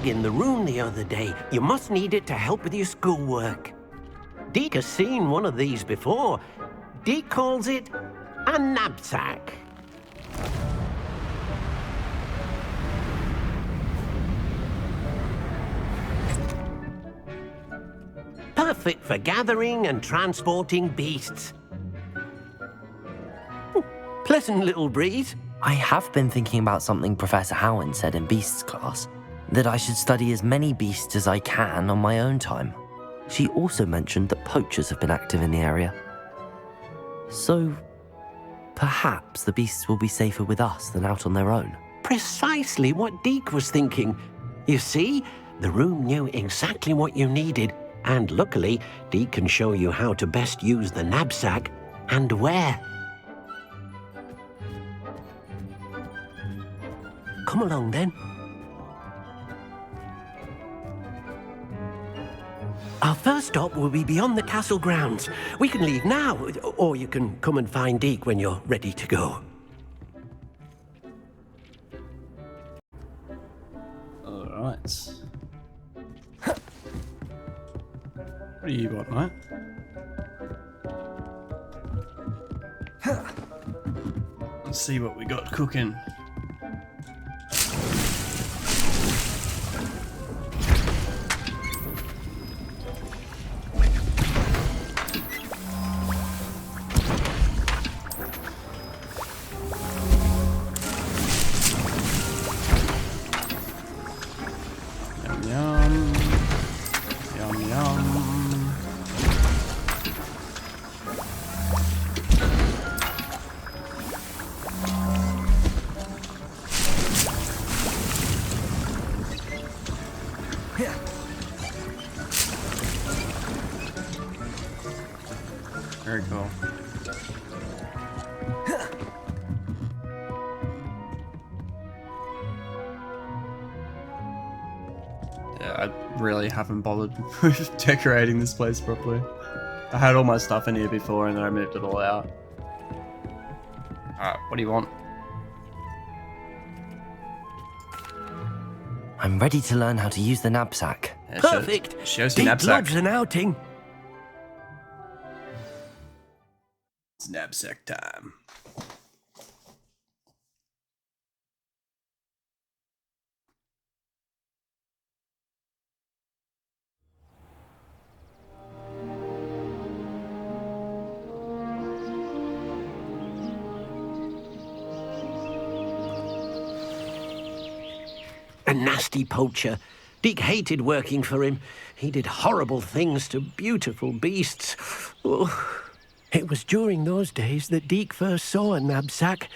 in the room the other day. You must need it to help with your schoolwork. Deke has seen one of these before. Deke calls it a knapsack. Perfect for gathering and transporting beasts. Pleasant little breeze. I have been thinking about something Professor Howin said in Beasts class, that I should study as many beasts as I can on my own time. She also mentioned that poachers have been active in the area. So, perhaps the beasts will be safer with us than out on their own. Precisely what Deke was thinking. You see, the room knew exactly what you needed, and luckily, Deke can show you how to best use the knapsack and where. Come along, then. Our first stop will be beyond the castle grounds. We can leave now, or you can come and find Deke when you're ready to go. All right. What do you want, mate? Let's see what we got cooking. Yum, yum, yum, yum. Very cool. I really haven't bothered with decorating this place properly. I had all my stuff in here before and then I moved it all out. Alright, what do you want? I'm ready to learn how to use the knapsack. Yeah, Perfect. Show us your Deke knapsack. loves an outing. It's knapsack time. A nasty poacher. Deke hated working for him. He did horrible things to beautiful beasts. Oh, it was during those days that Deke first saw a knapsack.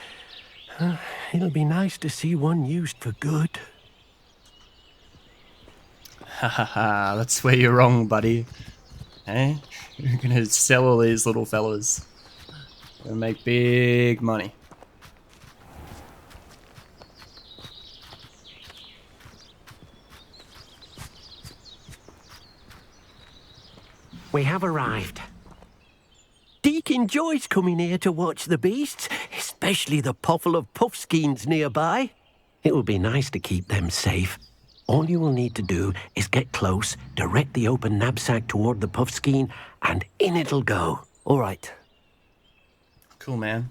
It'll be nice to see one used for good. Ha ha ha, that's where you're wrong, buddy. Eh? You're gonna sell all these little fellas. Gonna make big money. We have arrived. Deke enjoys coming here to watch the beasts, especially the potful of puffskeins nearby. It will be nice to keep them safe. All you will need to do is get close, direct the open knapsack toward the puffskein, and in it'll go. All right. Cool, man.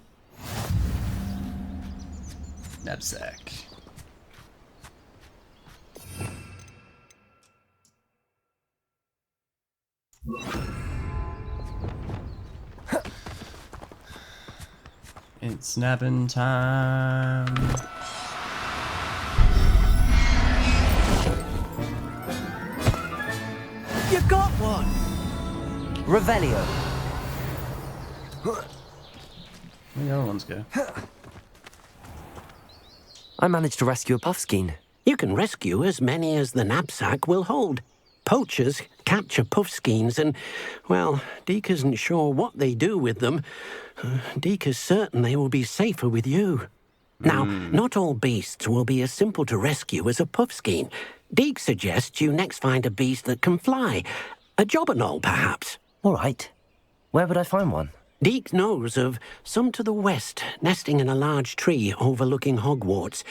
Knapsack. It's napping time. You got one! Revelio. Where the other ones go? I managed to rescue a puffskein. You can rescue as many as the knapsack will hold. Poachers capture puffskeins and, well, Deke isn't sure what they do with them. Deke is certain they will be safer with you. Now, not all beasts will be as simple to rescue as a puffskein. Deke suggests you next find a beast that can fly. A jobberknoll, perhaps. All right. Where would I find one? Deke knows of some to the west, nesting in a large tree overlooking Hogwarts.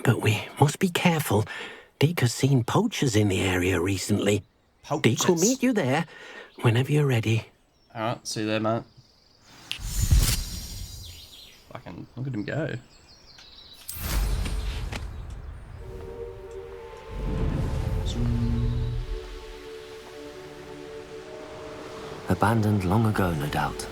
But we must be careful. Deke has seen poachers in the area recently. Deke will meet you there whenever you're ready. Alright, see you there, mate. Fucking look at him go. Abandoned long ago, no doubt.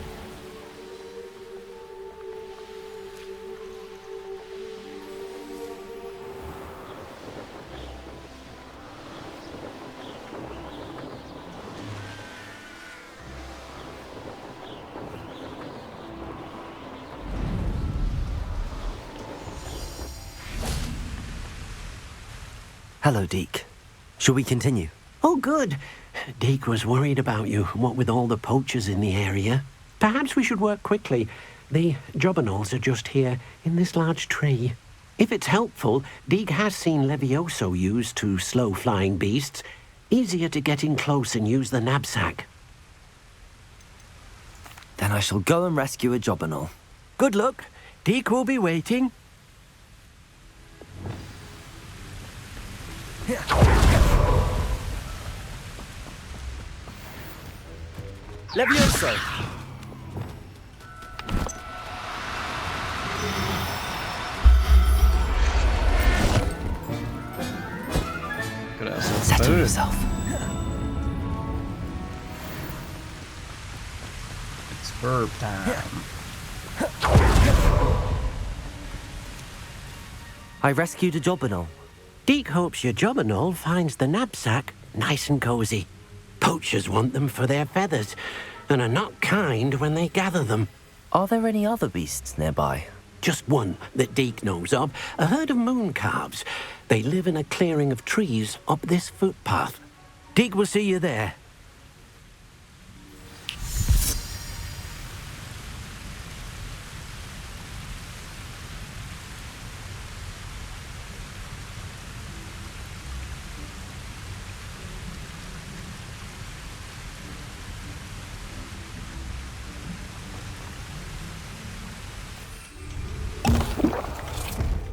Hello, Deke. Shall we continue? Oh, good. Deke was worried about you, what with all the poachers in the area. Perhaps we should work quickly. The jobberknolls are just here, in this large tree. If it's helpful, Deke has seen Levioso used to slow flying beasts. Easier to get in close and use the knapsack. Then I shall go and rescue a jobberknoll. Good luck. Deke will be waiting. Levioso! Settle yourself. It's verb time. I rescued a jobberknoll. Deke hopes your jobberknoll finds the knapsack nice and cozy. Poachers want them for their feathers, and are not kind when they gather them. Are there any other beasts nearby? Just one that Deke knows of, a herd of moon calves. They live in a clearing of trees up this footpath. Deke will see you there.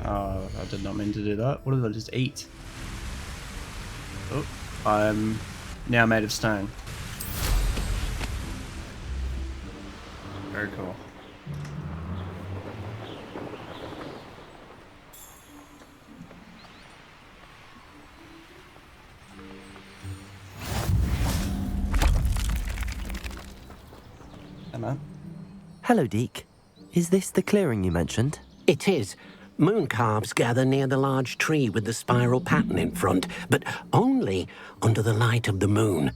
Oh, I did not mean to do that. What did I just eat? Oh, I'm now made of stone. Very cool. Hey, man. Hello, Deke. Is this the clearing you mentioned? It is. Moon calves gather near the large tree with the spiral pattern in front, but only under the light of the moon.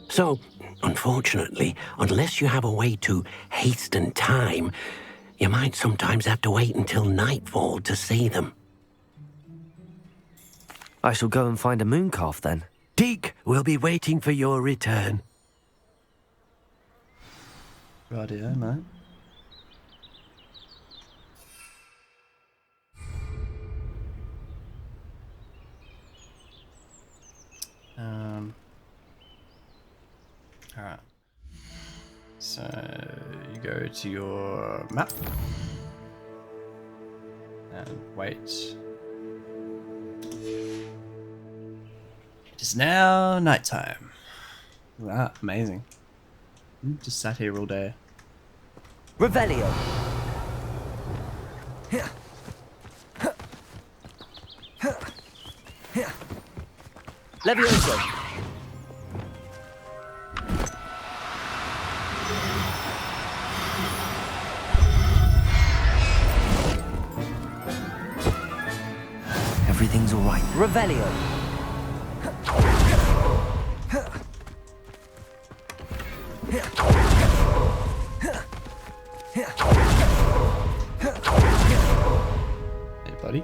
So, unfortunately, unless you have a way to hasten time, you might sometimes have to wait until nightfall to see them. I shall go and find a moon calf then. Deke will be waiting for your return. Rightio, mate. Alright. So you go to your map and wait. It is now nighttime. Wow, amazing. Just sat here all day. Revelio! Levioso! Everything's all right. Revelio! Hey, buddy.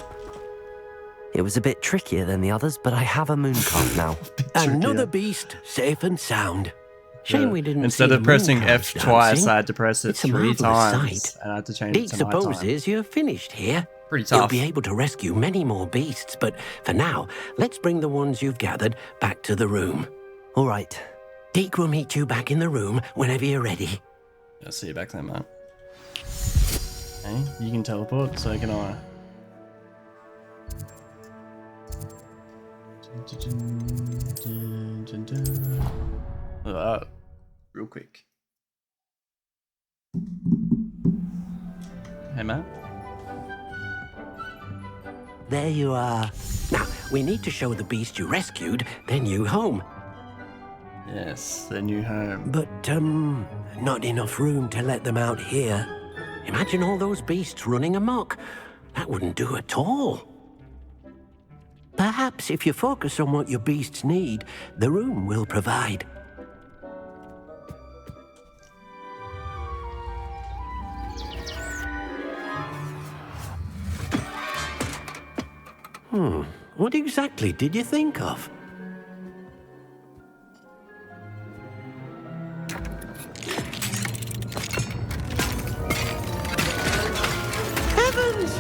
It was a bit trickier than the others, but I have a moon calf now. Another beast, safe and sound. Shame we didn't Instead see of the pressing moon F calves twice, dancing. I had to press it It's a 3 marvellous times. sight. And I had to change Deke it to nighttime. supposes you're finished here. Pretty You'll tough. be able to rescue many more beasts, but for now, let's bring the ones you've gathered back to the room. All right. Deke will meet you back in the room whenever you're ready. I'll see you back then, mate. Hey, you can teleport, so can I. So Real quick. Hey, Matt. There you are. Now, we need to show the beast you rescued their new home. Yes, their new home. But, not enough room to let them out here. Imagine all those beasts running amok. That wouldn't do at all. Perhaps if you focus on what your beasts need, the room will provide. What exactly did you think of? Heavens!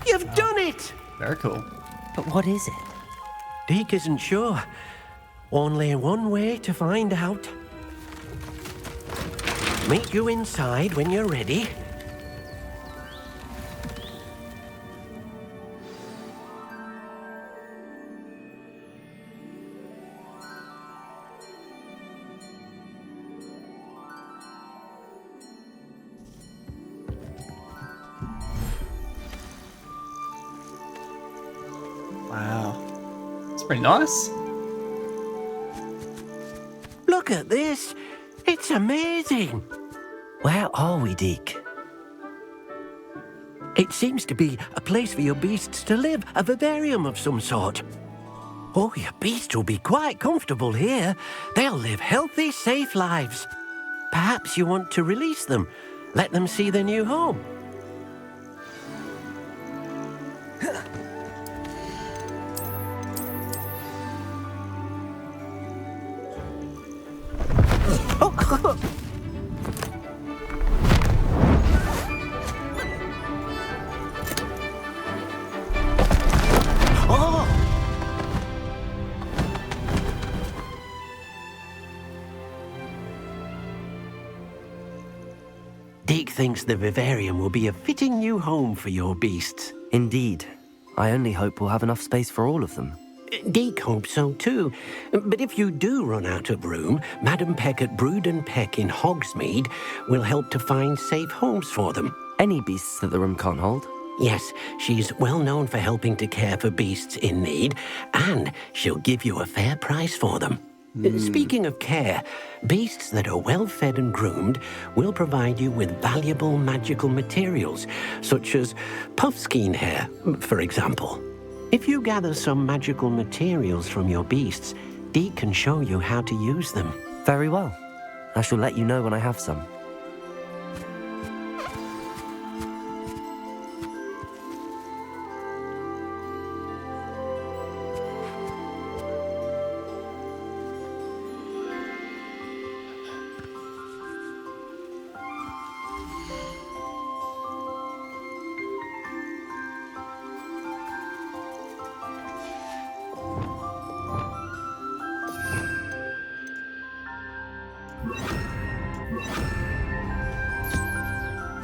You've done it! Very cool. But what is it? Deke isn't sure. Only one way to find out. Meet you inside when you're ready. Wow. It's pretty nice. Look at this. It's amazing. Where are we, Deke? It seems to be a place for your beasts to live, a vivarium of some sort. Oh, your beasts will be quite comfortable here. They'll live healthy, safe lives. Perhaps you want to release them, let them see their new home. Deke thinks the vivarium will be a fitting new home for your beasts. Indeed. I only hope we'll have enough space for all of them. Deke hopes so too. But if you do run out of room, Madam Peck at Brood and Peck in Hogsmeade will help to find safe homes for them. Any beasts that the room can't hold? Yes, she's well known for helping to care for beasts in need, and she'll give you a fair price for them. Speaking of care, beasts that are well fed and groomed will provide you with valuable magical materials, such as puffskein hair, for example. If you gather some magical materials from your beasts, Deke can show you how to use them. Very well. I shall let you know when I have some.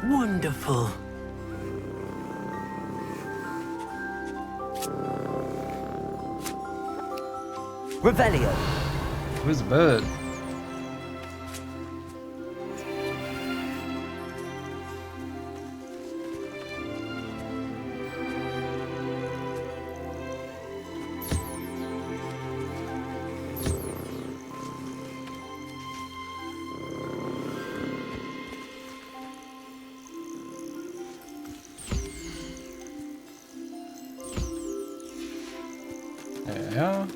Wonderful. Revelio! Where's the bird? There we are.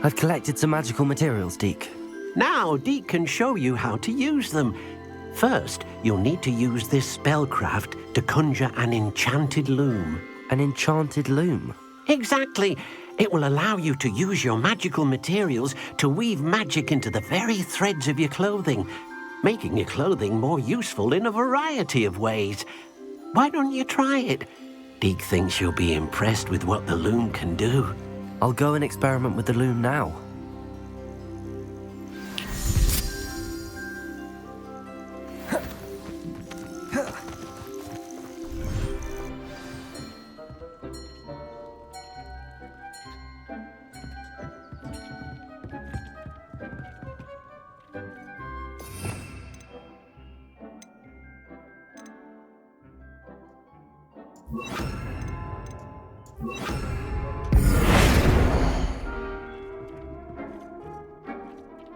I've collected some magical materials, Deke. Now Deke can show you how to use them. First, you'll need to use this spellcraft to conjure an enchanted loom. An enchanted loom? Exactly. It will allow you to use your magical materials to weave magic into the very threads of your clothing, making your clothing more useful in a variety of ways. Why don't you try it? Deke thinks you'll be impressed with what the loom can do. I'll go and experiment with the loom now.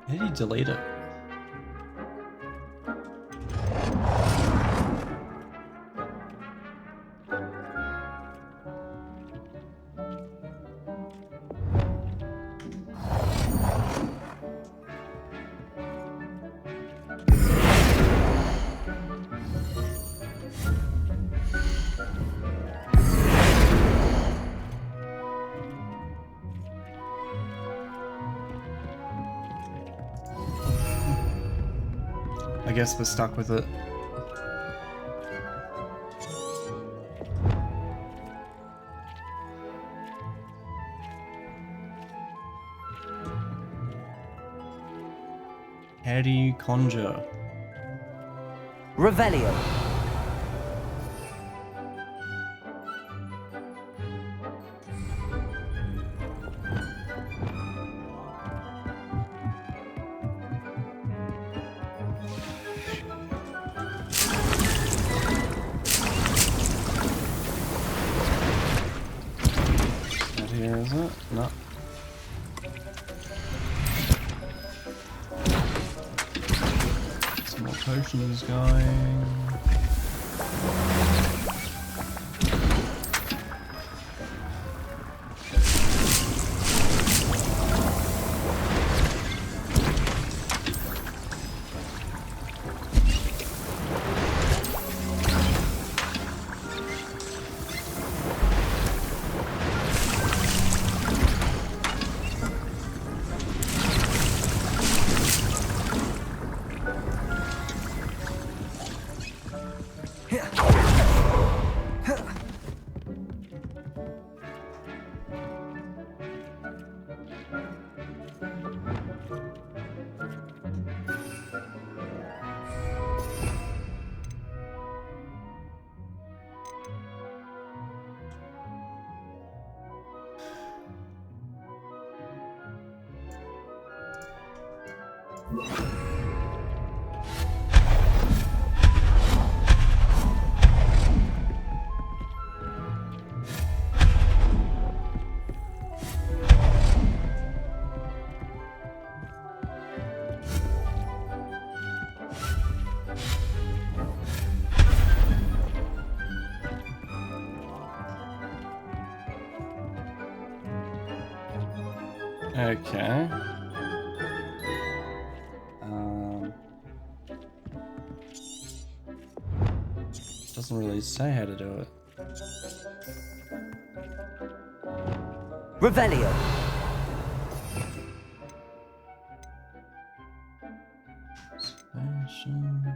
How did you delete it? I guess we're stuck with it. How do you conjure? Revelio. Here is it? No. Some more potions going. Okay. Doesn't really say how to do it. Revelio. Expansion.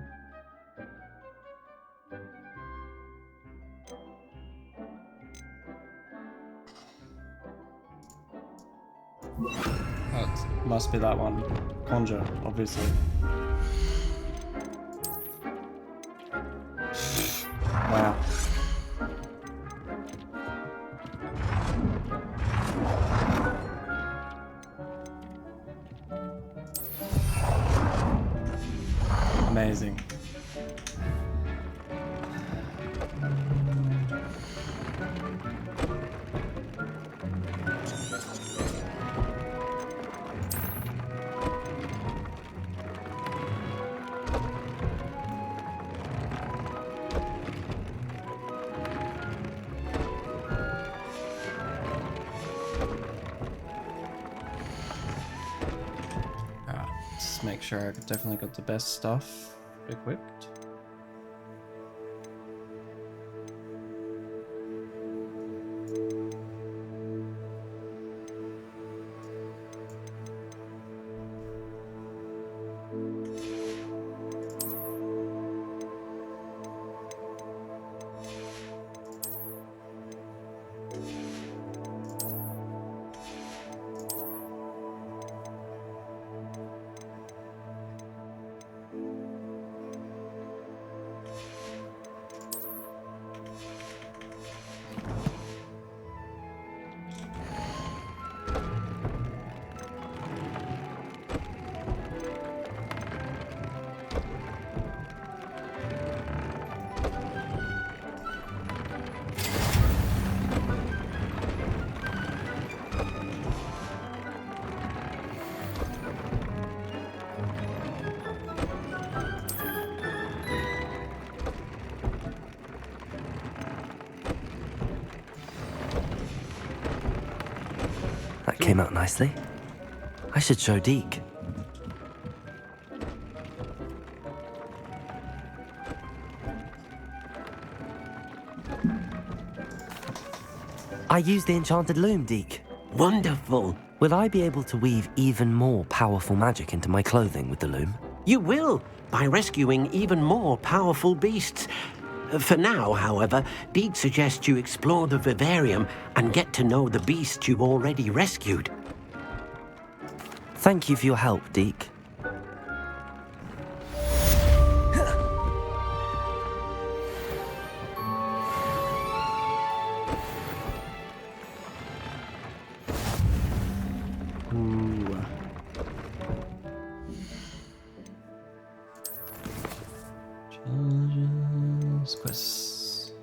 Oh, it must be that one. Conjure, obviously. Wow. Amazing. Make sure I definitely got the best stuff equipped. That came out nicely. I should show Deke. I used the enchanted loom, Deke. Wonderful. Will I be able to weave even more powerful magic into my clothing with the loom? You will, by rescuing even more powerful beasts. For now, however, Deke suggests you explore the vivarium and get to know the beasts you've already rescued. Thank you for your help, Deke. Ooh. Challenges, quests.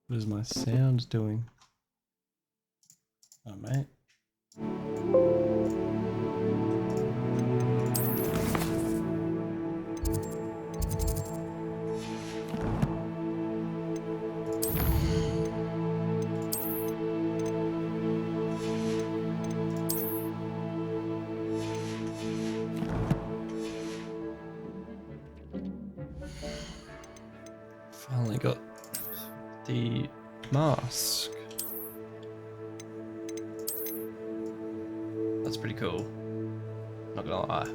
What is my sound doing? Oh, mate. Finally got the mask. That's pretty cool. Not gonna lie.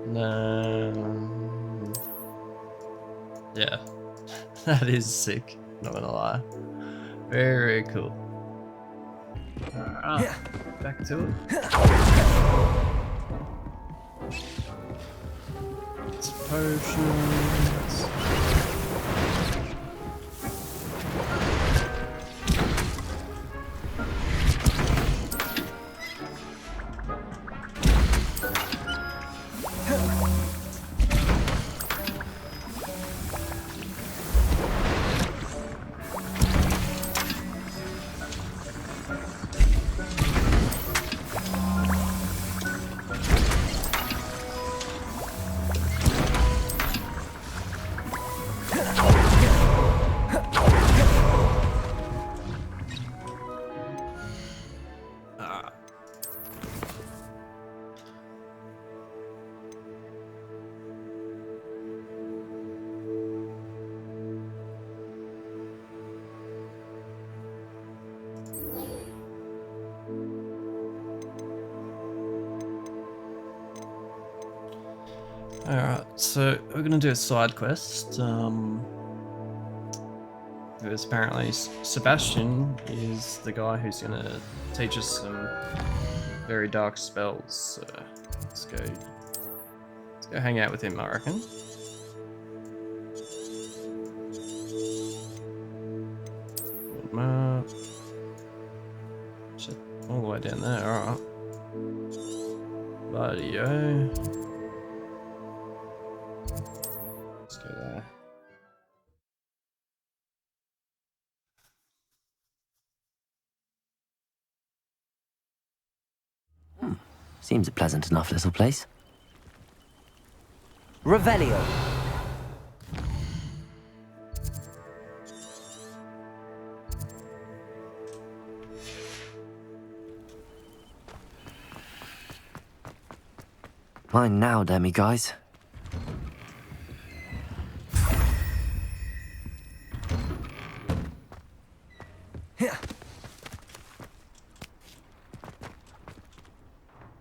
No. Yeah, that is sick. Not gonna lie. Very, very cool. Alright, back to it. It's potions. Alright, so we're gonna do a side quest. Because apparently Sebastian is the guy who's gonna teach us some very dark spells. So let's go hang out with him, I reckon. Map. Shit, all the way down there, alright. Bloody-o. Let's go there. Seems a pleasant enough little place. Revelio. Mine now, demi guys.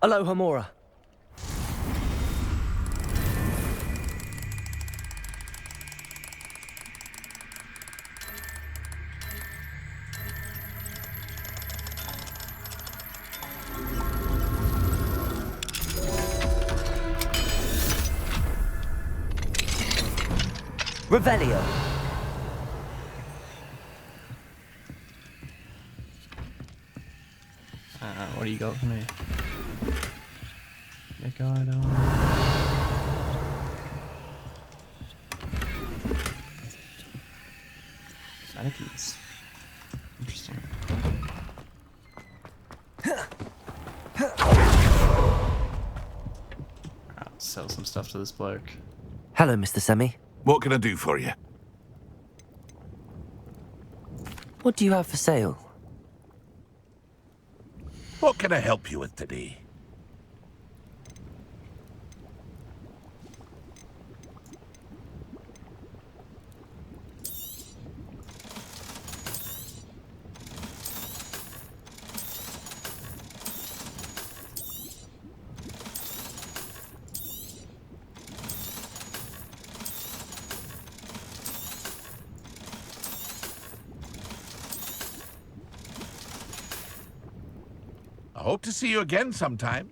Aloha Mora. Revelio. What do you got for me? A guide on. Mannequins. Interesting. I'll sell some stuff to this bloke. Hello, Mr. Semi. What can I do for you? What do you have for sale? What can I help you with today? I hope to see you again sometime.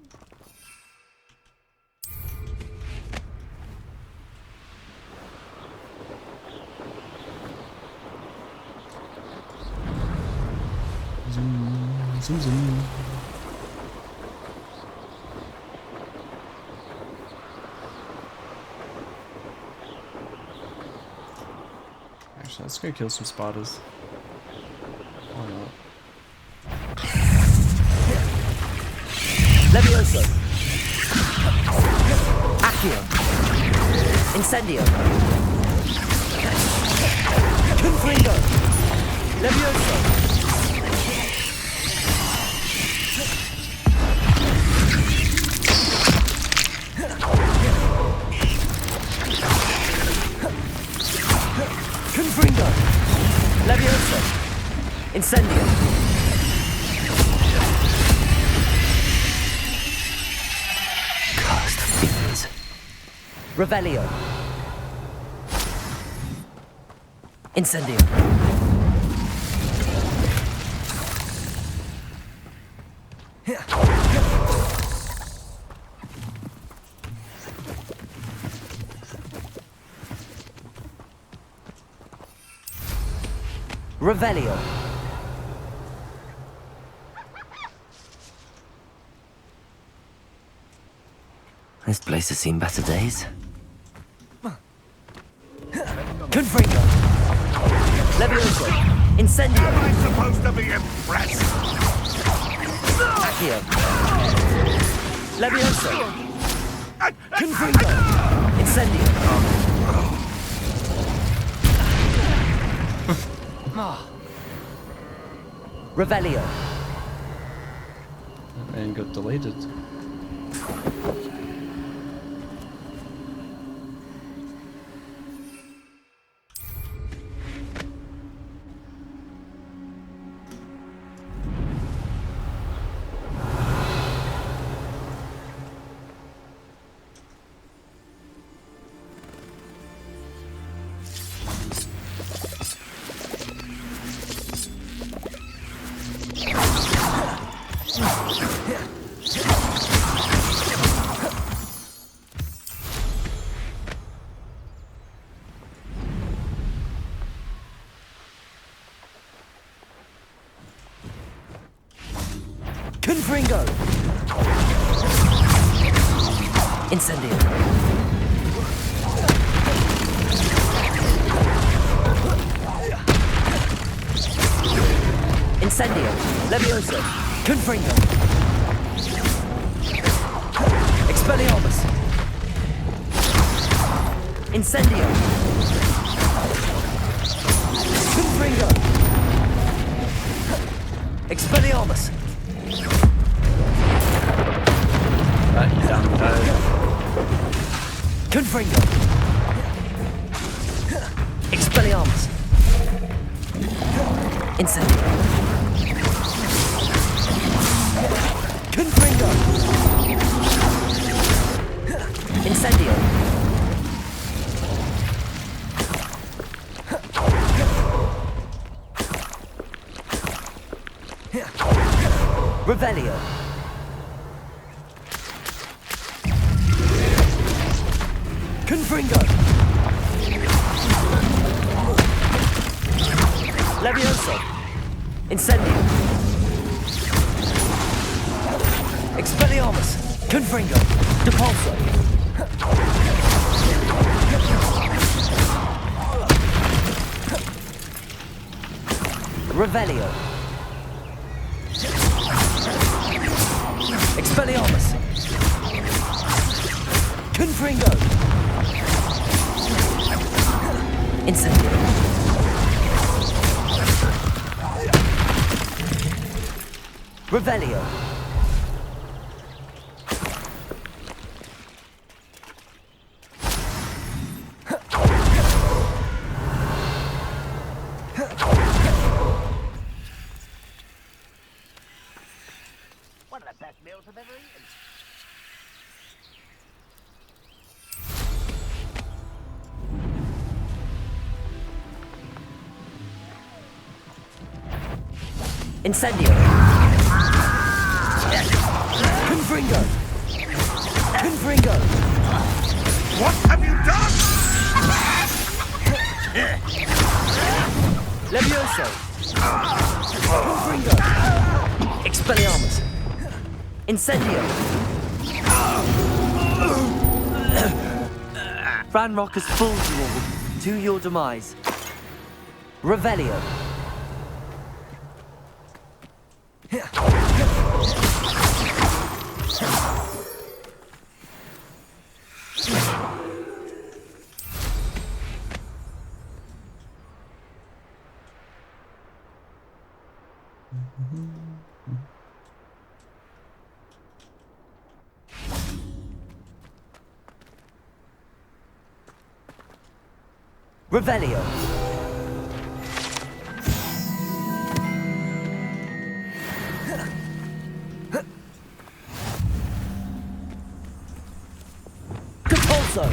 Zoom, zoom, zoom. Actually, let's go kill some spiders. Why not? Levioso. Accio. Incendio. Confringo. Levioso. Confringo. Levioso. Incendio. Revelio. Incendio. Revelio. This place has seen better days. Confringo. Levioso. Incendio. Am I supposed to be impressed? Accio. Levioso. Confringo. Incendio. Revelio. That man got deleted. Confringo. Incendio. Incendio. Levioso. Confringo. Expelliarmus. Incendio. Confringo. Expelliarmus. You damn toad. Confringo. Expelliarmus. Incendio. Confringo. Incendio. Revelio. Confringo. Levioso. Incendio. Expelliarmus. Confringo. Depulso. Revelio. Expelliarmus. Confringo. Incendio. Revelio. One of the best meals I've ever eaten. Incendio. Confringo. Confringo. What have you done? Levioso. Confringo. Expelliarmus. Incendio. Ranrock has fooled you all to your demise. Revelio. Revelio. Depulso. I'll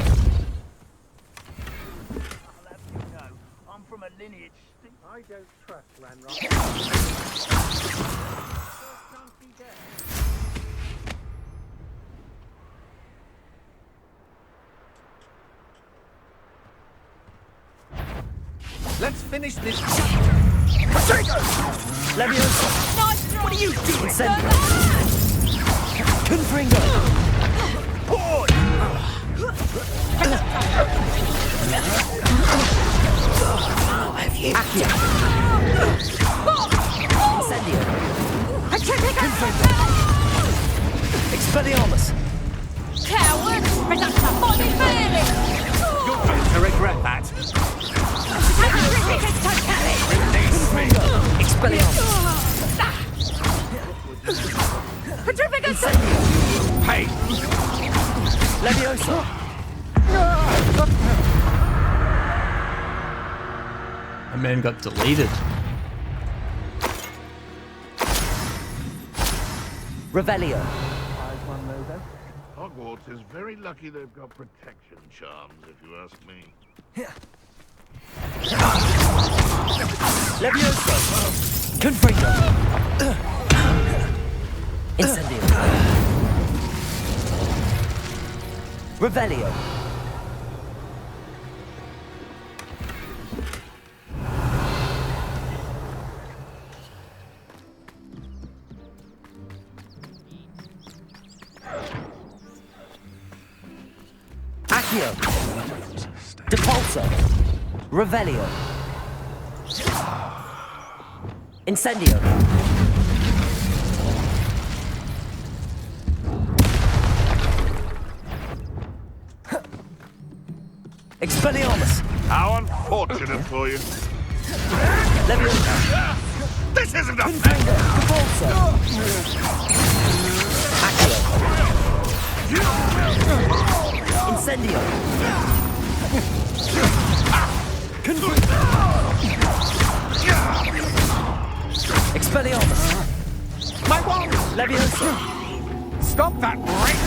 have you know, I'm from a lineage. I don't trust Ranrock. Let's finish this. Levioso. What are you doing? Incendio. Confringo. I'll have you. Accio. Incendio. Confringo. Expelliarmus. Coward! Reduction of body feeling! You're going to regret that. Release me. Expelliarmus. Incendio. Hey, Levioso. A man got deleted. Revelio. Hogwarts is very lucky they've got protection charms, if you ask me. Levioso. Confringo. Incendio. Revelio. Accio. Depulso. Revelio. Incendio. Expelliarmus. How unfortunate for you. Levioso. This isn't a Confringo. Depulso. Accio. Incendio. Confringo. Expelliarmus! My wand! Leviosa! Stop that right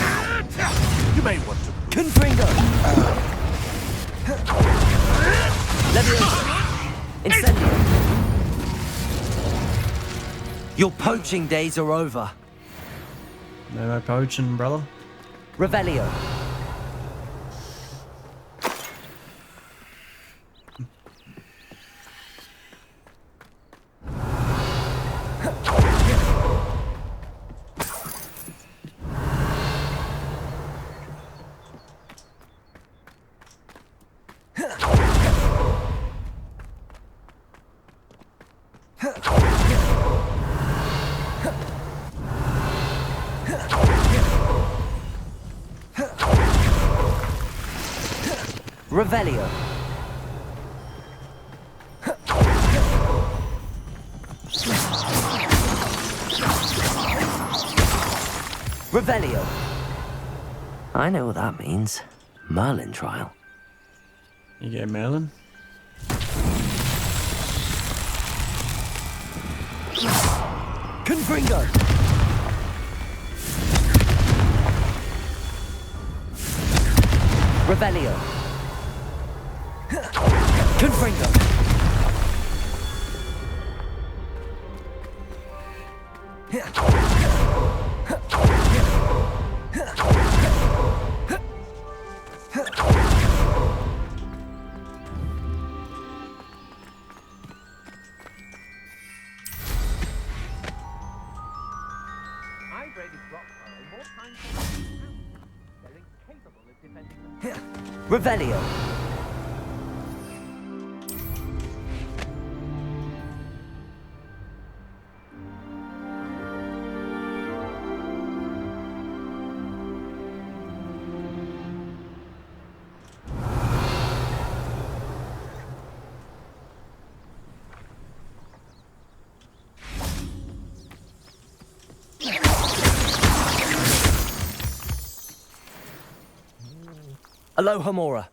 now! You may want to. Confringo! Leviosa! Incendio! Your poaching days are over. No more poaching, brother. Revelio. Revelio. Revelio. I know what that means. Merlin trial. You get Merlin? Confringo. Revelio. Confringo. I've raided Rockfall more times than I can count. They're incapable of defending them. Revelio. Aloha Mora.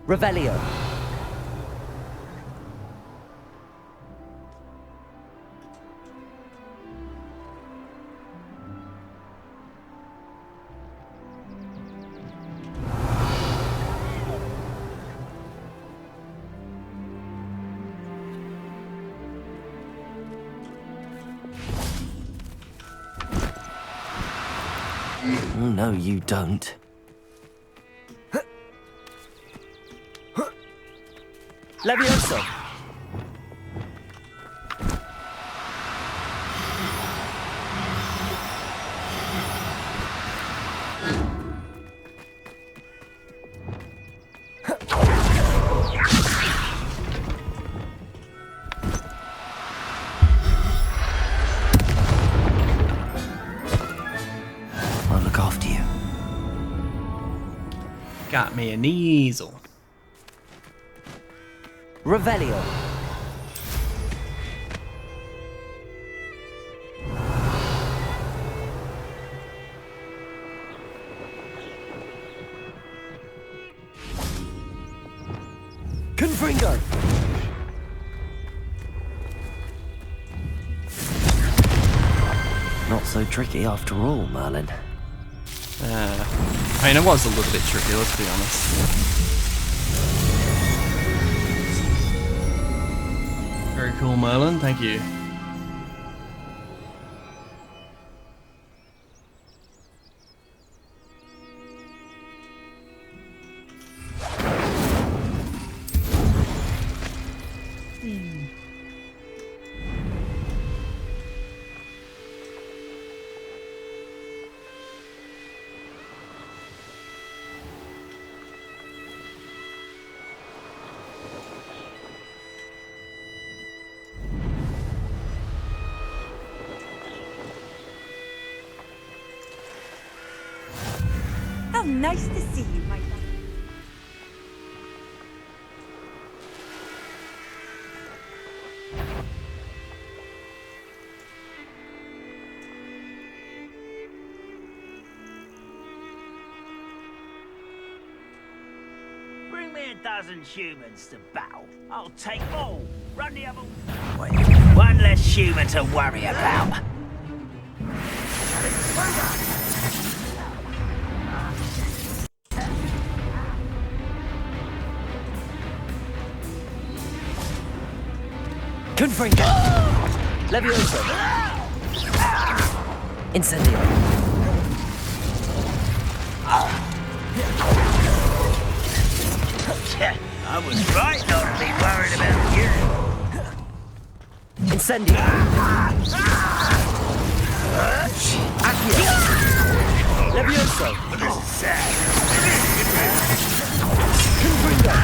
Revelio. Oh, no, you don't. Leviosa! I'll look after you. Got me an easel. Revelio. Confringo. Not so tricky after all, Merlin. I mean, it was a little bit tricky, let's be honest. Very cool, Merlin. Thank you. Nice to see you, my love. Bring me a dozen humans to battle. I'll take all. Run the other way. One less human to worry about. Confringo! Levioso! Incendio! I was right not to be worried about you. Incendio! Accio! Levioso! This is sad. Confringo!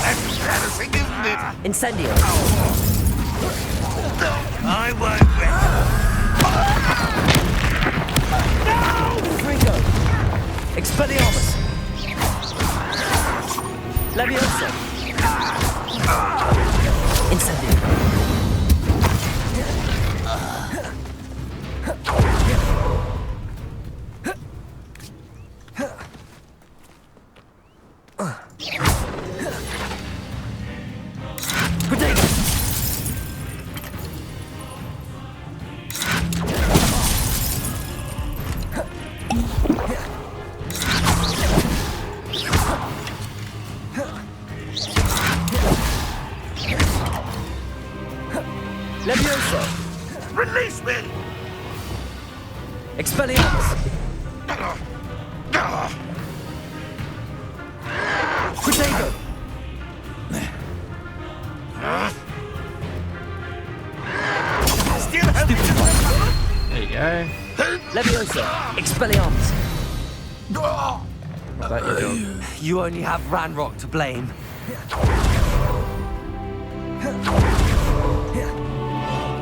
That's embarrassing, isn't it? Incendio! I won't rest. Confringo! Expelliarmus! Levioso! Incendio! Potato! Levioso! Release me! Expelliarmus! Potato! Still have There you go. Levioso! Expelliarmus! What about you doing? You only have Ranrock to blame.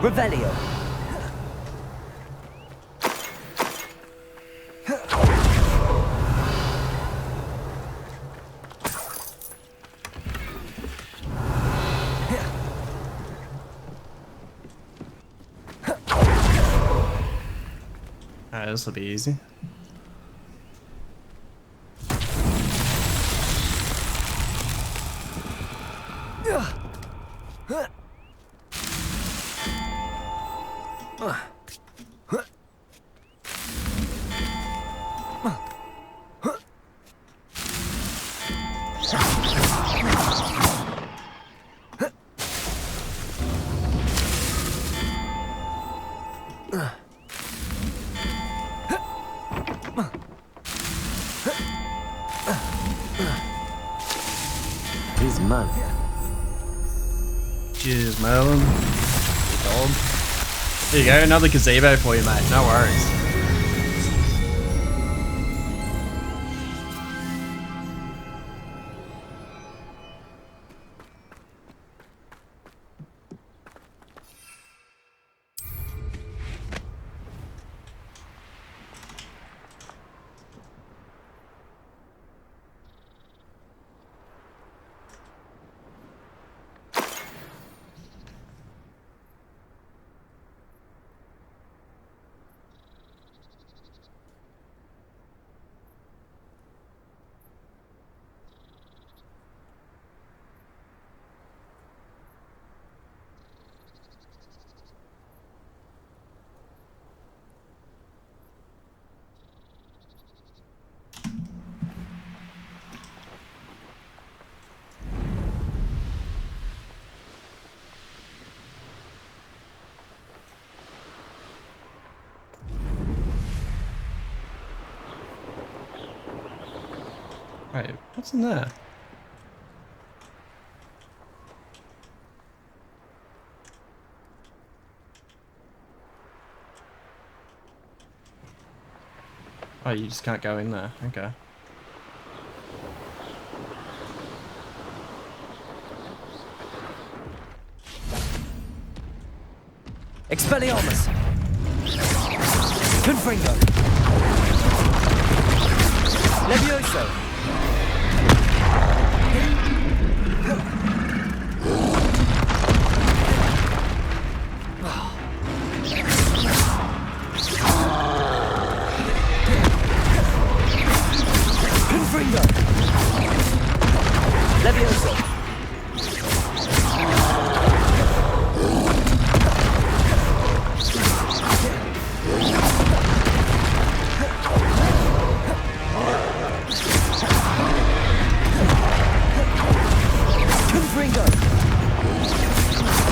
Revelio! Alright, this will be easy. He's man. Cheers, Merlin. There you go, another gazebo for you, mate. No worries. Right, what's in there? Oh, you just can't go in there. Okay. Expelliarmus! Confringo! Levioso! Confringo! Levioso! Confringo!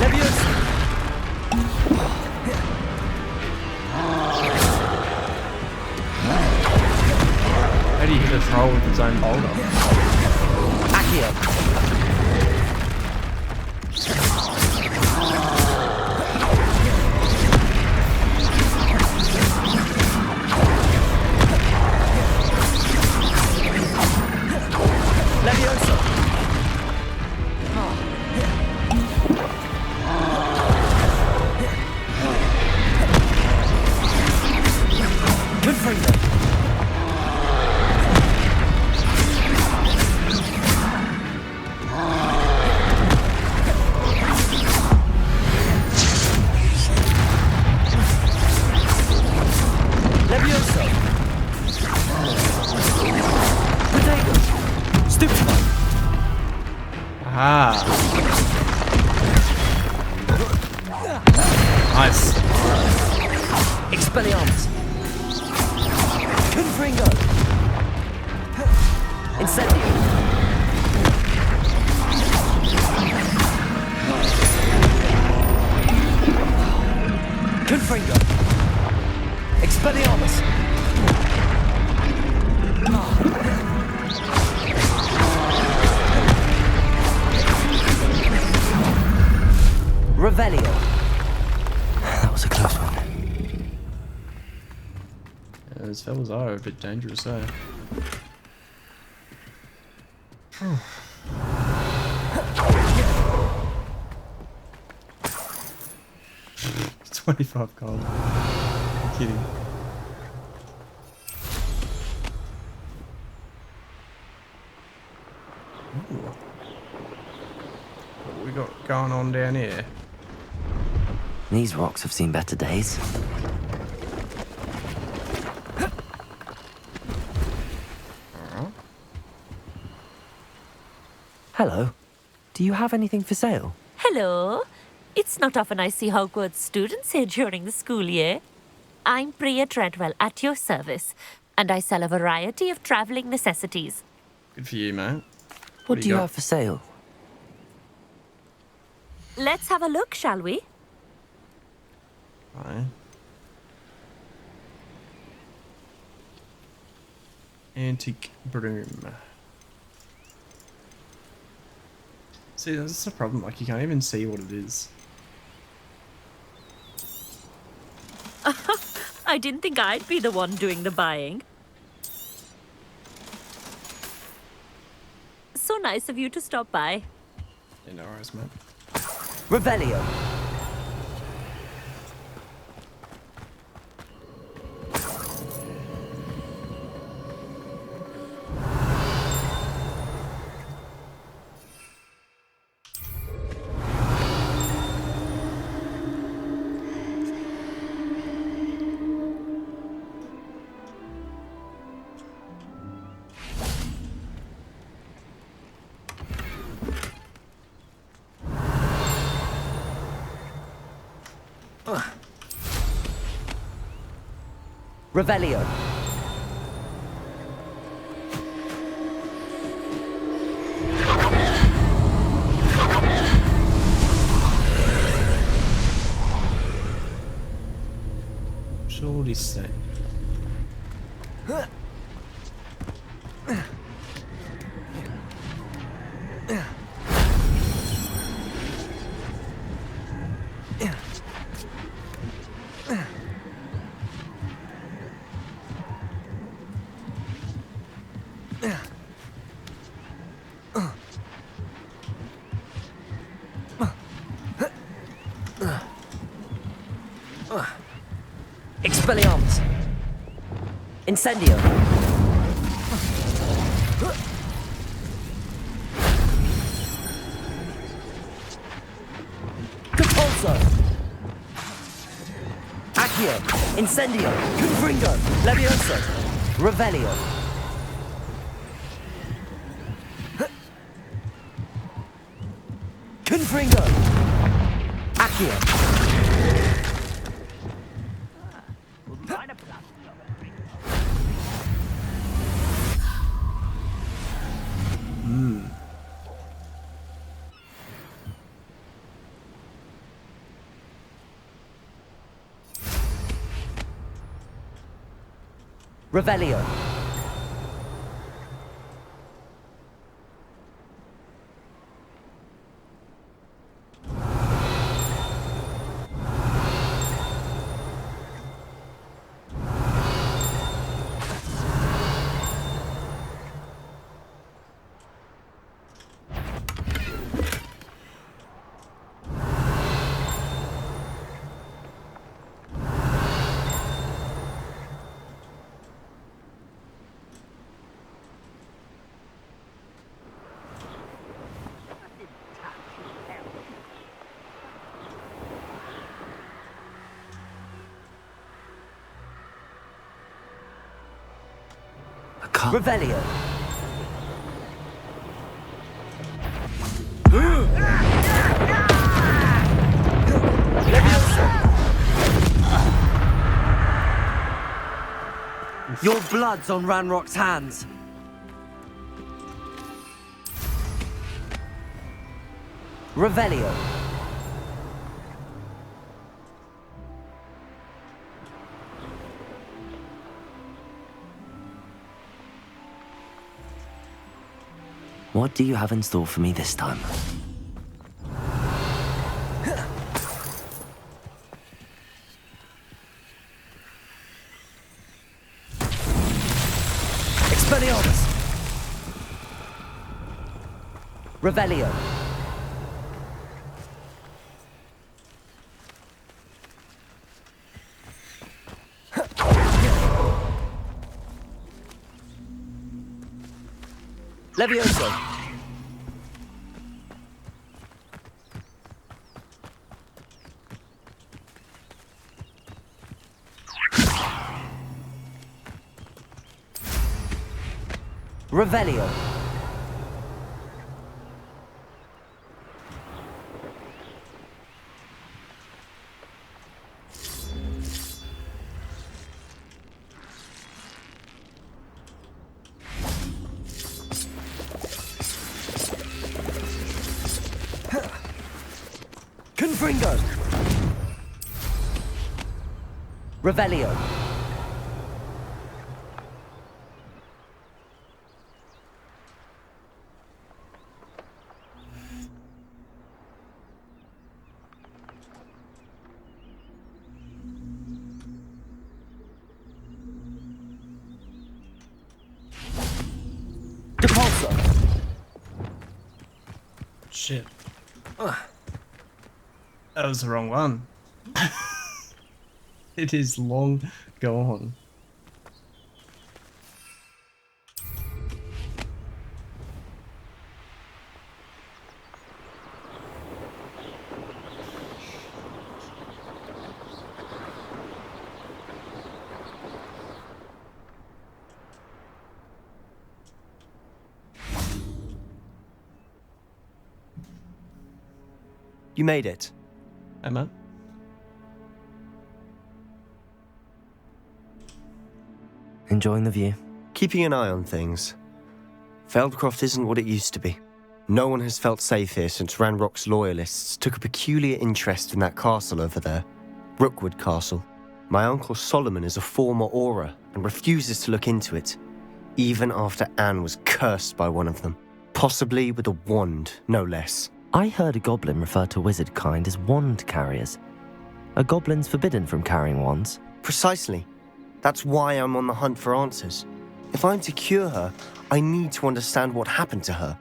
Levioso! How do you hit a troll with its own boulder? Accio! Levioso! Confringo! Levioso! Potato! Stupefy! Aha! Nice. Expelliarmus! Confringo! Incendio! Confringo! Expelliarmus! Revelio! That was a close one. Yeah, those fellas are a bit dangerous, eh? 25 gold. I'm kidding. Ooh. What we got going on down here? These rocks have seen better days. Hello. Do you have anything for sale? Hello. It's not often I see Hogwarts students here during the school year. I'm Priya Treadwell, at your service, and I sell a variety of travelling necessities. Good for you, mate. What do you got? have for sale? Let's have a look, shall we? Aye. Antique broom. See, that's the problem. Like, you can't even see what it is. I didn't think I'd be the one doing the buying. So nice of you to stop by. Yeah, no worries, mate. Revelio. Revelio. Surely say. Expelliarmus. Incendio. Repulso! Accio! Incendio! Confringo! Levioso! Revelio! Confringo! Accio! Revelio. Revelio. Your blood's on Ranrock's hands. Revelio. What do you have in store for me this time? Expelliarmus! Revelio! Levioso! Revelio! Confringo! Revelio! Depulso! Shit. That was the wrong one. It is long gone. You made it. Emma? Enjoying the view? Keeping an eye on things. Feldcroft isn't what it used to be. No one has felt safe here since Ranrock's loyalists took a peculiar interest in that castle over there. Rookwood Castle. My uncle Solomon is a former Auror and refuses to look into it, even after Anne was cursed by one of them. Possibly with a wand, no less. I heard a goblin refer to wizard kind as wand carriers. Are goblins forbidden from carrying wands? Precisely. That's why I'm on the hunt for answers. If I'm to cure her, I need to understand what happened to her.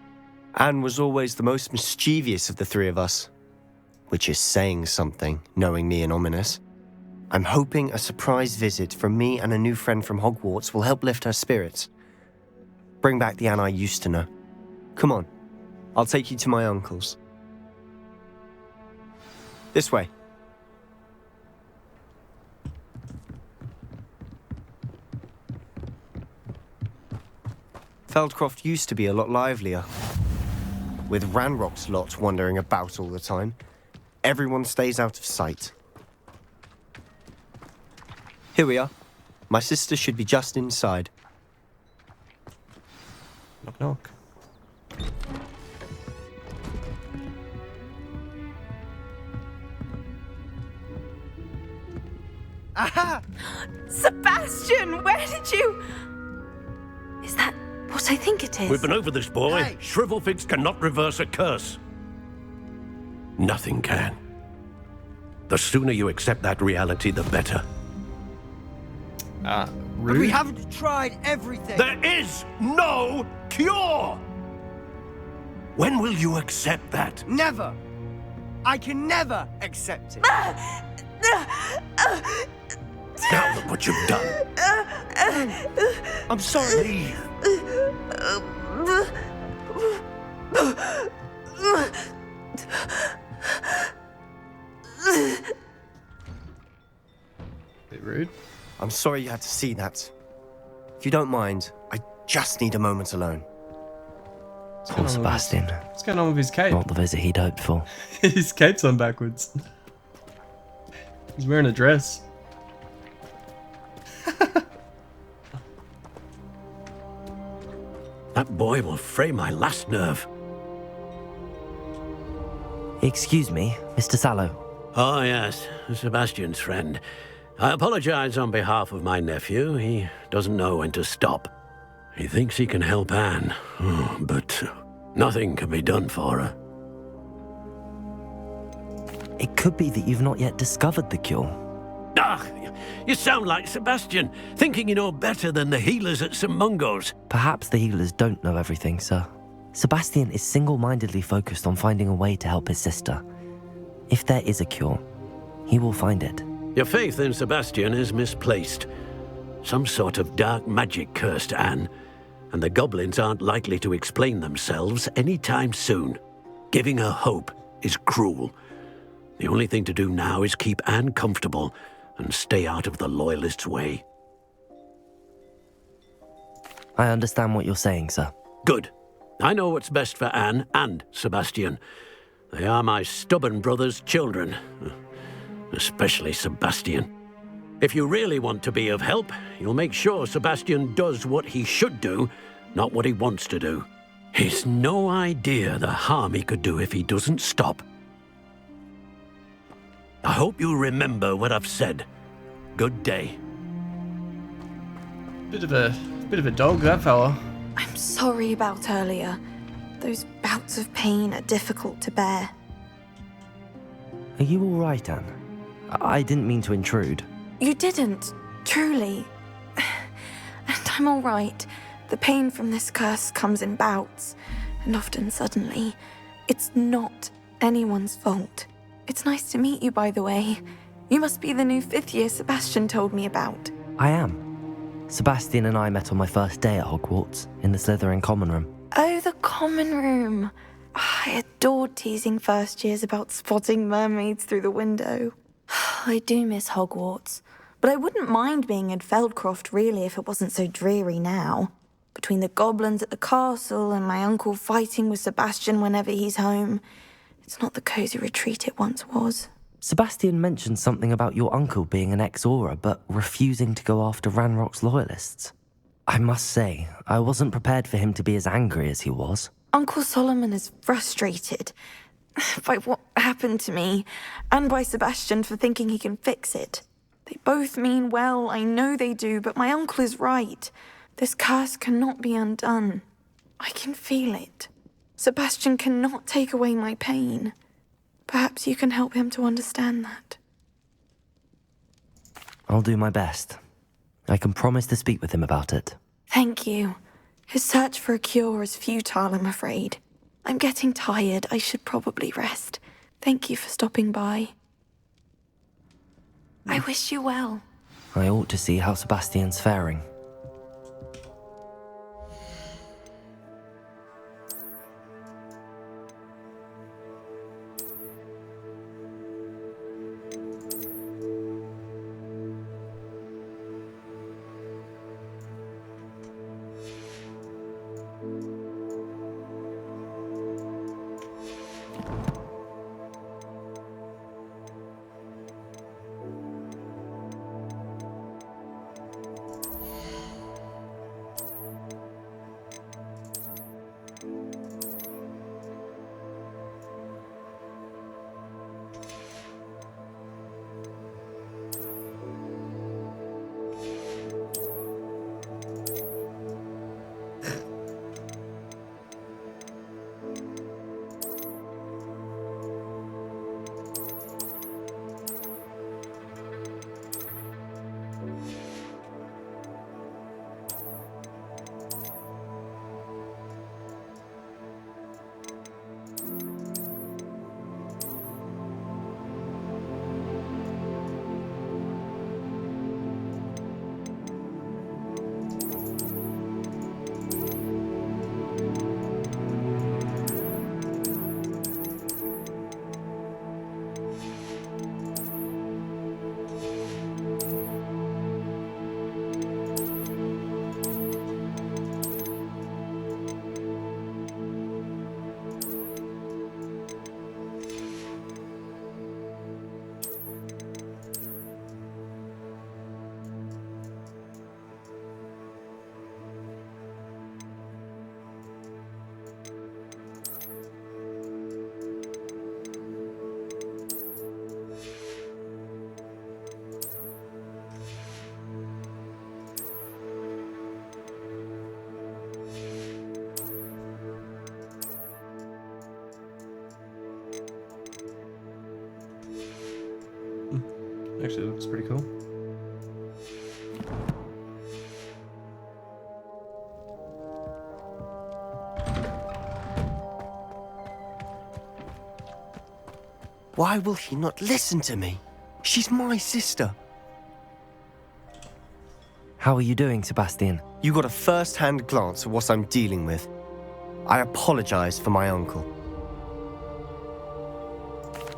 Anne was always the most mischievous of the three of us. Which is saying something, knowing me and Ominous. I'm hoping a surprise visit from me and a new friend from Hogwarts will help lift her spirits. Bring back the Anne I used to know. Come on, I'll take you to my uncle's. This way. Feldcroft used to be a lot livelier. With Ranrock's lot wandering about all the time, everyone stays out of sight. Here we are. My sister should be just inside. Knock, knock. Aha! Sebastian, where did you... Is that what I think it is? We've been over this, boy. Hey. Shrivelfigs cannot reverse a curse. Nothing can. The sooner you accept that reality, the better. Rude. But we haven't tried everything. There is no cure! When will you accept that? Never. I can never accept it. Now look what you've done. I'm sorry. Leave. Bit rude. I'm sorry you had to see that. If you don't mind, I just need a moment alone. Poor Sebastian. What's going on with his cape? Not the visit he'd hoped for. His cape's on backwards. He's wearing a dress. That boy will fray my last nerve. Excuse me, Mr. Sallow. Oh, yes, Sebastian's friend. I apologize on behalf of my nephew. He doesn't know when to stop. He thinks he can help Anne, but nothing can be done for her. It could be that you've not yet discovered the cure. Ah, you sound like Sebastian, thinking you know better than the healers at St. Mungo's. Perhaps the healers don't know everything, sir. Sebastian is single-mindedly focused on finding a way to help his sister. If there is a cure, he will find it. Your faith in Sebastian is misplaced. Some sort of dark magic cursed Anne, and the goblins aren't likely to explain themselves anytime soon. Giving her hope is cruel. The only thing to do now is keep Anne comfortable and stay out of the Loyalists' way. I understand what you're saying, sir. Good. I know what's best for Anne and Sebastian. They are my stubborn brother's children. Especially Sebastian. If you really want to be of help, you'll make sure Sebastian does what he should do, not what he wants to do. He's no idea the harm he could do if he doesn't stop. I hope you remember what I've said. Good day. Bit of a dog, that fella. I'm sorry about earlier. Those bouts of pain are difficult to bear. Are you all right, Anne? I didn't mean to intrude. You didn't, truly. And I'm all right. The pain from this curse comes in bouts, and often suddenly. It's not anyone's fault. It's nice to meet you, by the way. You must be the new 5th year Sebastian told me about. I am. Sebastian and I met on my first day at Hogwarts, in the Slytherin common room. Oh, the common room. I adored teasing first years about spotting mermaids through the window. I do miss Hogwarts, but I wouldn't mind being in Feldcroft really if it wasn't so dreary now. Between the goblins at the castle and my uncle fighting with Sebastian whenever he's home, it's not the cosy retreat it once was. Sebastian mentioned something about your uncle being an ex-Auror, but refusing to go after Ranrock's loyalists. I must say, I wasn't prepared for him to be as angry as he was. Uncle Solomon is frustrated by what happened to me, and by Sebastian for thinking he can fix it. They both mean well, I know they do, but my uncle is right. This curse cannot be undone. I can feel it. Sebastian cannot take away my pain. Perhaps you can help him to understand that. I'll do my best. I can promise to speak with him about it. Thank you. His search for a cure is futile, I'm afraid. I'm getting tired. I should probably rest. Thank you for stopping by. I wish you well. I ought to see how Sebastian's faring. Actually, it looks pretty cool. Why will he not listen to me? She's my sister. How are you doing, Sebastian? You got a first-hand glance at what I'm dealing with. I apologize for my uncle.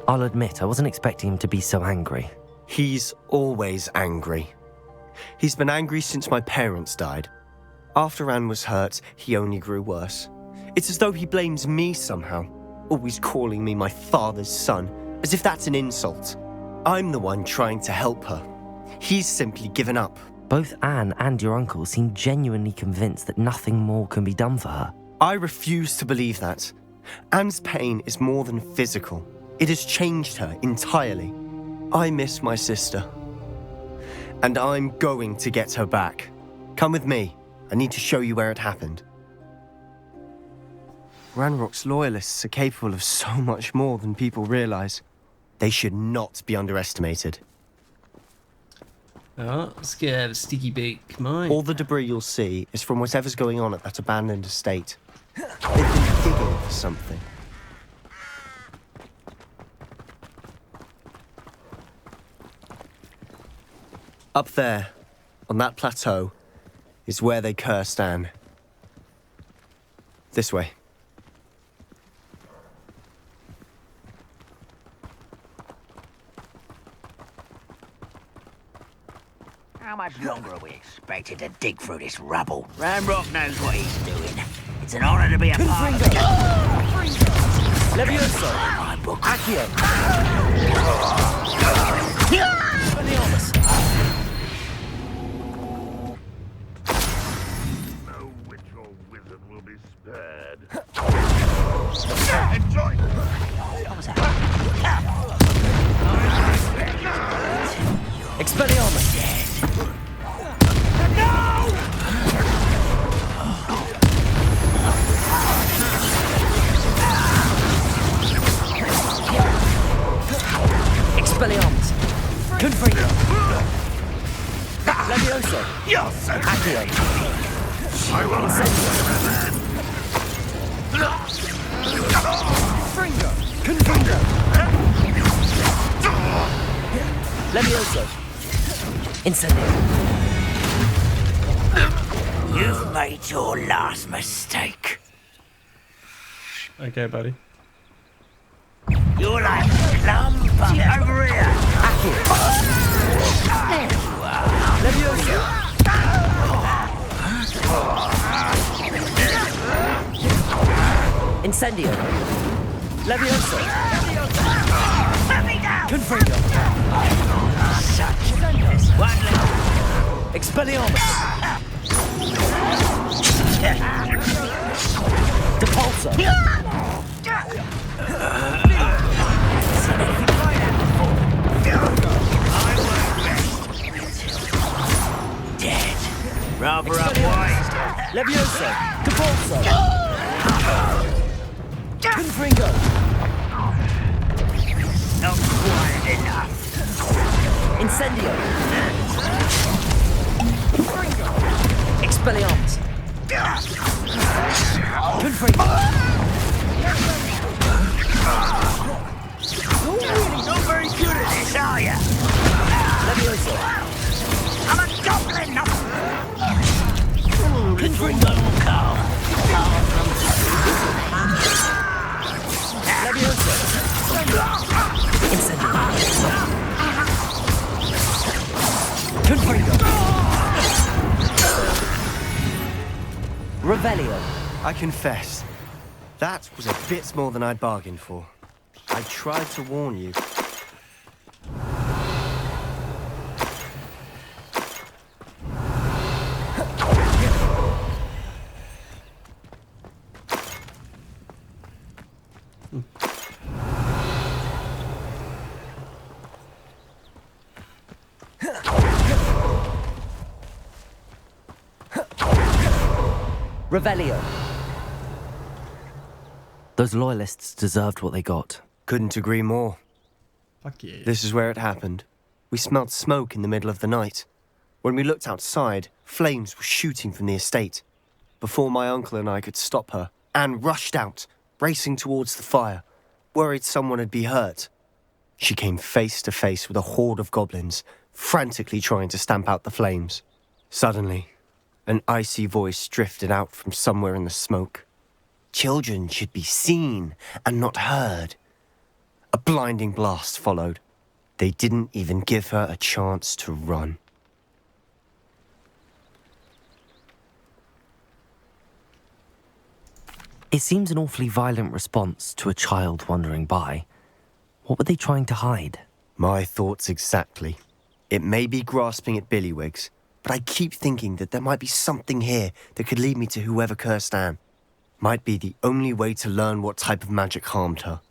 I'll admit, I wasn't expecting him to be so angry. He's always angry. He's been angry since my parents died. After Anne was hurt, he only grew worse. It's as though he blames me somehow, always calling me my father's son, as if that's an insult. I'm the one trying to help her. He's simply given up. Both Anne and your uncle seem genuinely convinced that nothing more can be done for her. I refuse to believe that. Anne's pain is more than physical. It has changed her entirely. I miss my sister. And I'm going to get her back. Come with me. I need to show you where it happened. Ranrock's loyalists are capable of so much more than people realize. They should not be underestimated. Oh, let's get a sticky beak mine. All the debris you'll see is from whatever's going on at that abandoned estate. They've been digging for something. Up there, on that plateau, is where they cursed Anne. This way. How much longer are we expected to dig through this rubble? Ranrock knows what he's doing. It's an honor to be a part of it. Levioso! My book. Accio! No witch or wizard will be spared. Enjoy! What was that? Expelliarmus! Expelliarmus! Confringo! Levioso! Yes! Accio! I will Fringo! Confringo! Levioso! Incendio! You've made your last mistake. Okay, buddy. You're like lumber. Over here. Accio! There you are. Levioso! Incendio! Levioso! Put me down. Confringo! Such goodness. One left. Expelliarmus! Depulso! Dead. Rather unwise. Levioso! Depulso! Confringo! Not quiet enough. Incendio! Expelliarmus! Confringo! Not very good at this, are you? Levioso! I'm a goblin, not Confringo! Levioso! Incendio! Confringo! Revelio! I confess, that was a bit more than I'd bargained for. I tried to warn you. Revelio! Those loyalists deserved what they got. Couldn't agree more. Fuck yeah. This is where it happened. We smelled smoke in the middle of the night. When we looked outside, flames were shooting from the estate. Before my uncle and I could stop her, Anne rushed out, racing towards the fire, worried someone had been hurt. She came face to face with a horde of goblins, frantically trying to stamp out the flames. Suddenly, an icy voice drifted out from somewhere in the smoke. Children should be seen and not heard. A blinding blast followed. They didn't even give her a chance to run. It seems an awfully violent response to a child wandering by. What were they trying to hide? My thoughts exactly. It may be grasping at billywhigs, but I keep thinking that there might be something here that could lead me to whoever cursed Anne. Might be the only way to learn what type of magic harmed her,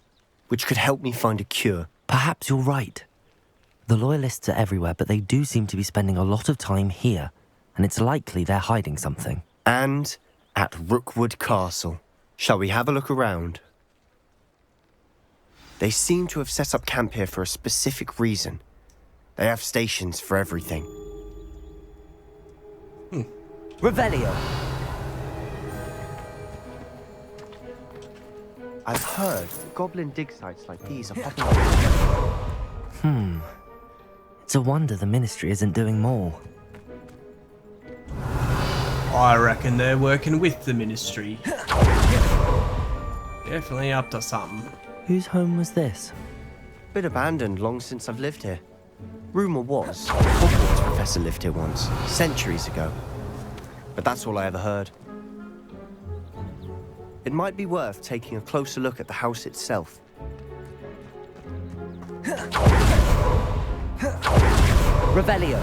which could help me find a cure. Perhaps you're right. The Loyalists are everywhere, but they do seem to be spending a lot of time here, and it's likely they're hiding something. And at Rookwood Castle. Shall we have a look around? They seem to have set up camp here for a specific reason. They have stations for everything. Revelio! I've heard goblin dig sites like these are popping up. It's a wonder the Ministry isn't doing more. I reckon they're working with the Ministry. Definitely up to something. Whose home was this? Bit abandoned long since I've lived here. Rumour was, a Hogwarts professor lived here once, centuries ago. But that's all I ever heard. It might be worth taking a closer look at the house itself. Revelio!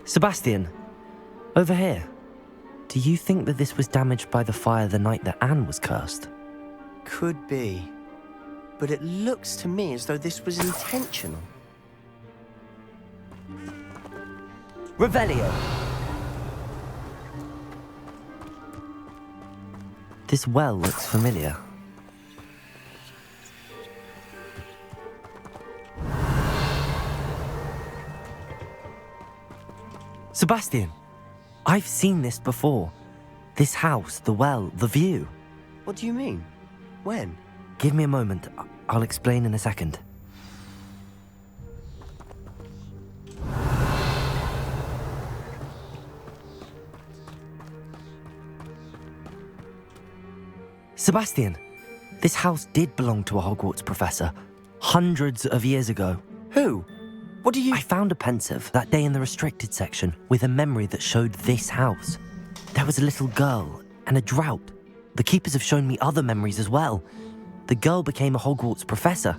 Sebastian, over here. Do you think that this was damaged by the fire the night that Anne was cursed? Could be. But it looks to me as though this was intentional. Revelio! This well looks familiar. Sebastian, I've seen this before. This house, the well, the view. What do you mean? When? Give me a moment. I'll explain in a second. Sebastian, this house did belong to a Hogwarts professor, hundreds of years ago. Who? What do you... I found a pensive that day in the restricted section with a memory that showed this house. There was a little girl and a drought. The keepers have shown me other memories as well. The girl became a Hogwarts professor.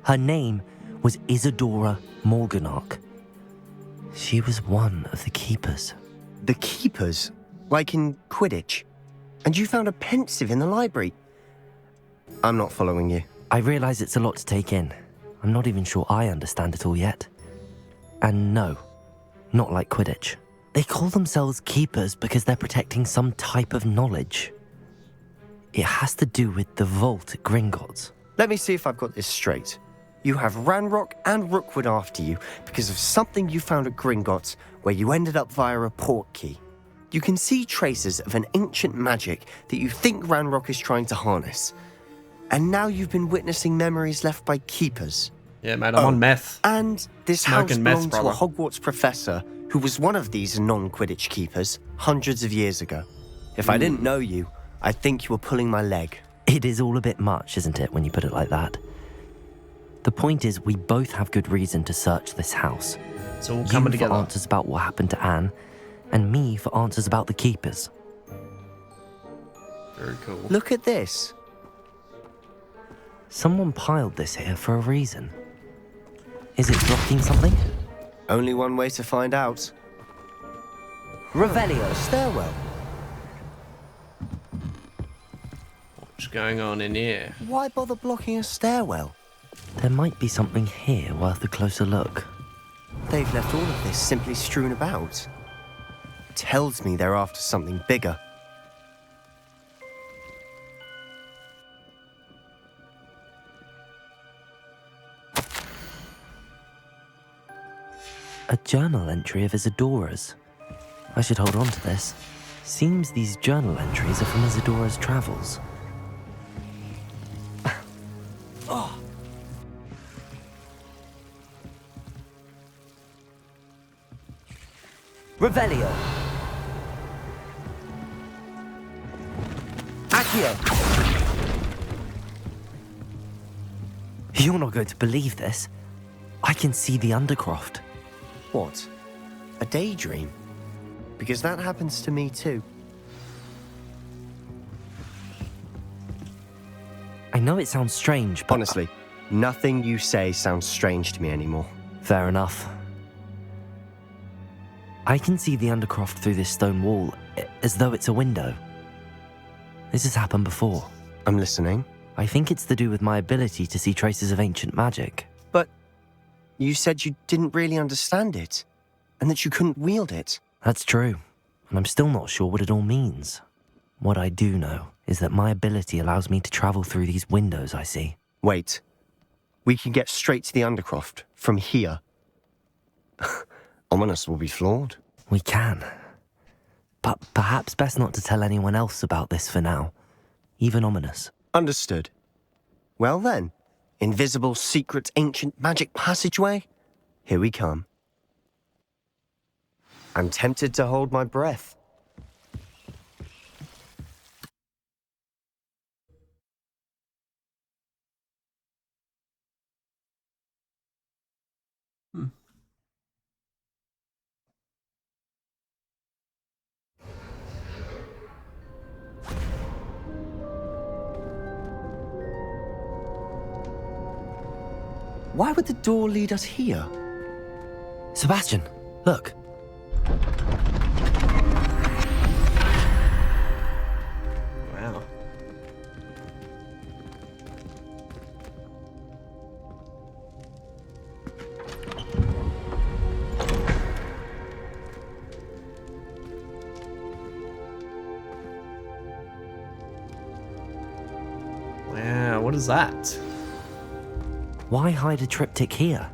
Her name was Isadora Morganach. She was one of the keepers. The keepers? Like in Quidditch? And you found a pensive in the library? I'm not following you. I realise it's a lot to take in. I'm not even sure I understand it all yet. And no, not like Quidditch. They call themselves keepers because they're protecting some type of knowledge. It has to do with the vault at Gringotts. Let me see if I've got this straight. You have Ranrock and Rookwood after you because of something you found at Gringotts where you ended up via a portkey. You can see traces of an ancient magic that you think Ranrock is trying to harness. And now you've been witnessing memories left by keepers. Yeah, mate, I'm on meth. And this Smoking house meth, belonged to a brother. Hogwarts professor who was one of these non-Quidditch keepers hundreds of years ago. If I didn't know you, I think you were pulling my leg. It is all a bit much, isn't it, when you put it like that? The point is, we both have good reason to search this house. It's all coming You together. for answers about what happened to Anne, and me for answers about the keepers. Very cool. Look at this. Someone piled this here for a reason. Is it blocking something? Only one way to find out. Revelio. Stairwell. going on in here? Why bother blocking a stairwell? There might be something here worth a closer look. They've left all of this simply strewn about. Tells me they're after something bigger. A journal entry of Isadora's. I should hold on to this. Seems these journal entries are from Isadora's travels. Revelio. Accio. You're not going to believe this. I can see the Undercroft. What? A daydream? Because that happens to me too. I know it sounds strange, but... Honestly, nothing you say sounds strange to me anymore. Fair enough. I can see the Undercroft through this stone wall, as though it's a window. This has happened before. I'm listening. I think it's to do with my ability to see traces of ancient magic. But you said you didn't really understand it, and that you couldn't wield it. That's true, and I'm still not sure what it all means. What I do know is that my ability allows me to travel through these windows I see. Wait. We can get straight to the Undercroft from here. Ominous will be flawed. We can. But perhaps best not to tell anyone else about this for now. Even Ominous. Understood. Well then, invisible, secret, ancient magic passageway? Here we come. I'm tempted to hold my breath. Why would the door lead us here? Sebastian, look. Wow. Wow, what is that? Why hide a triptych here?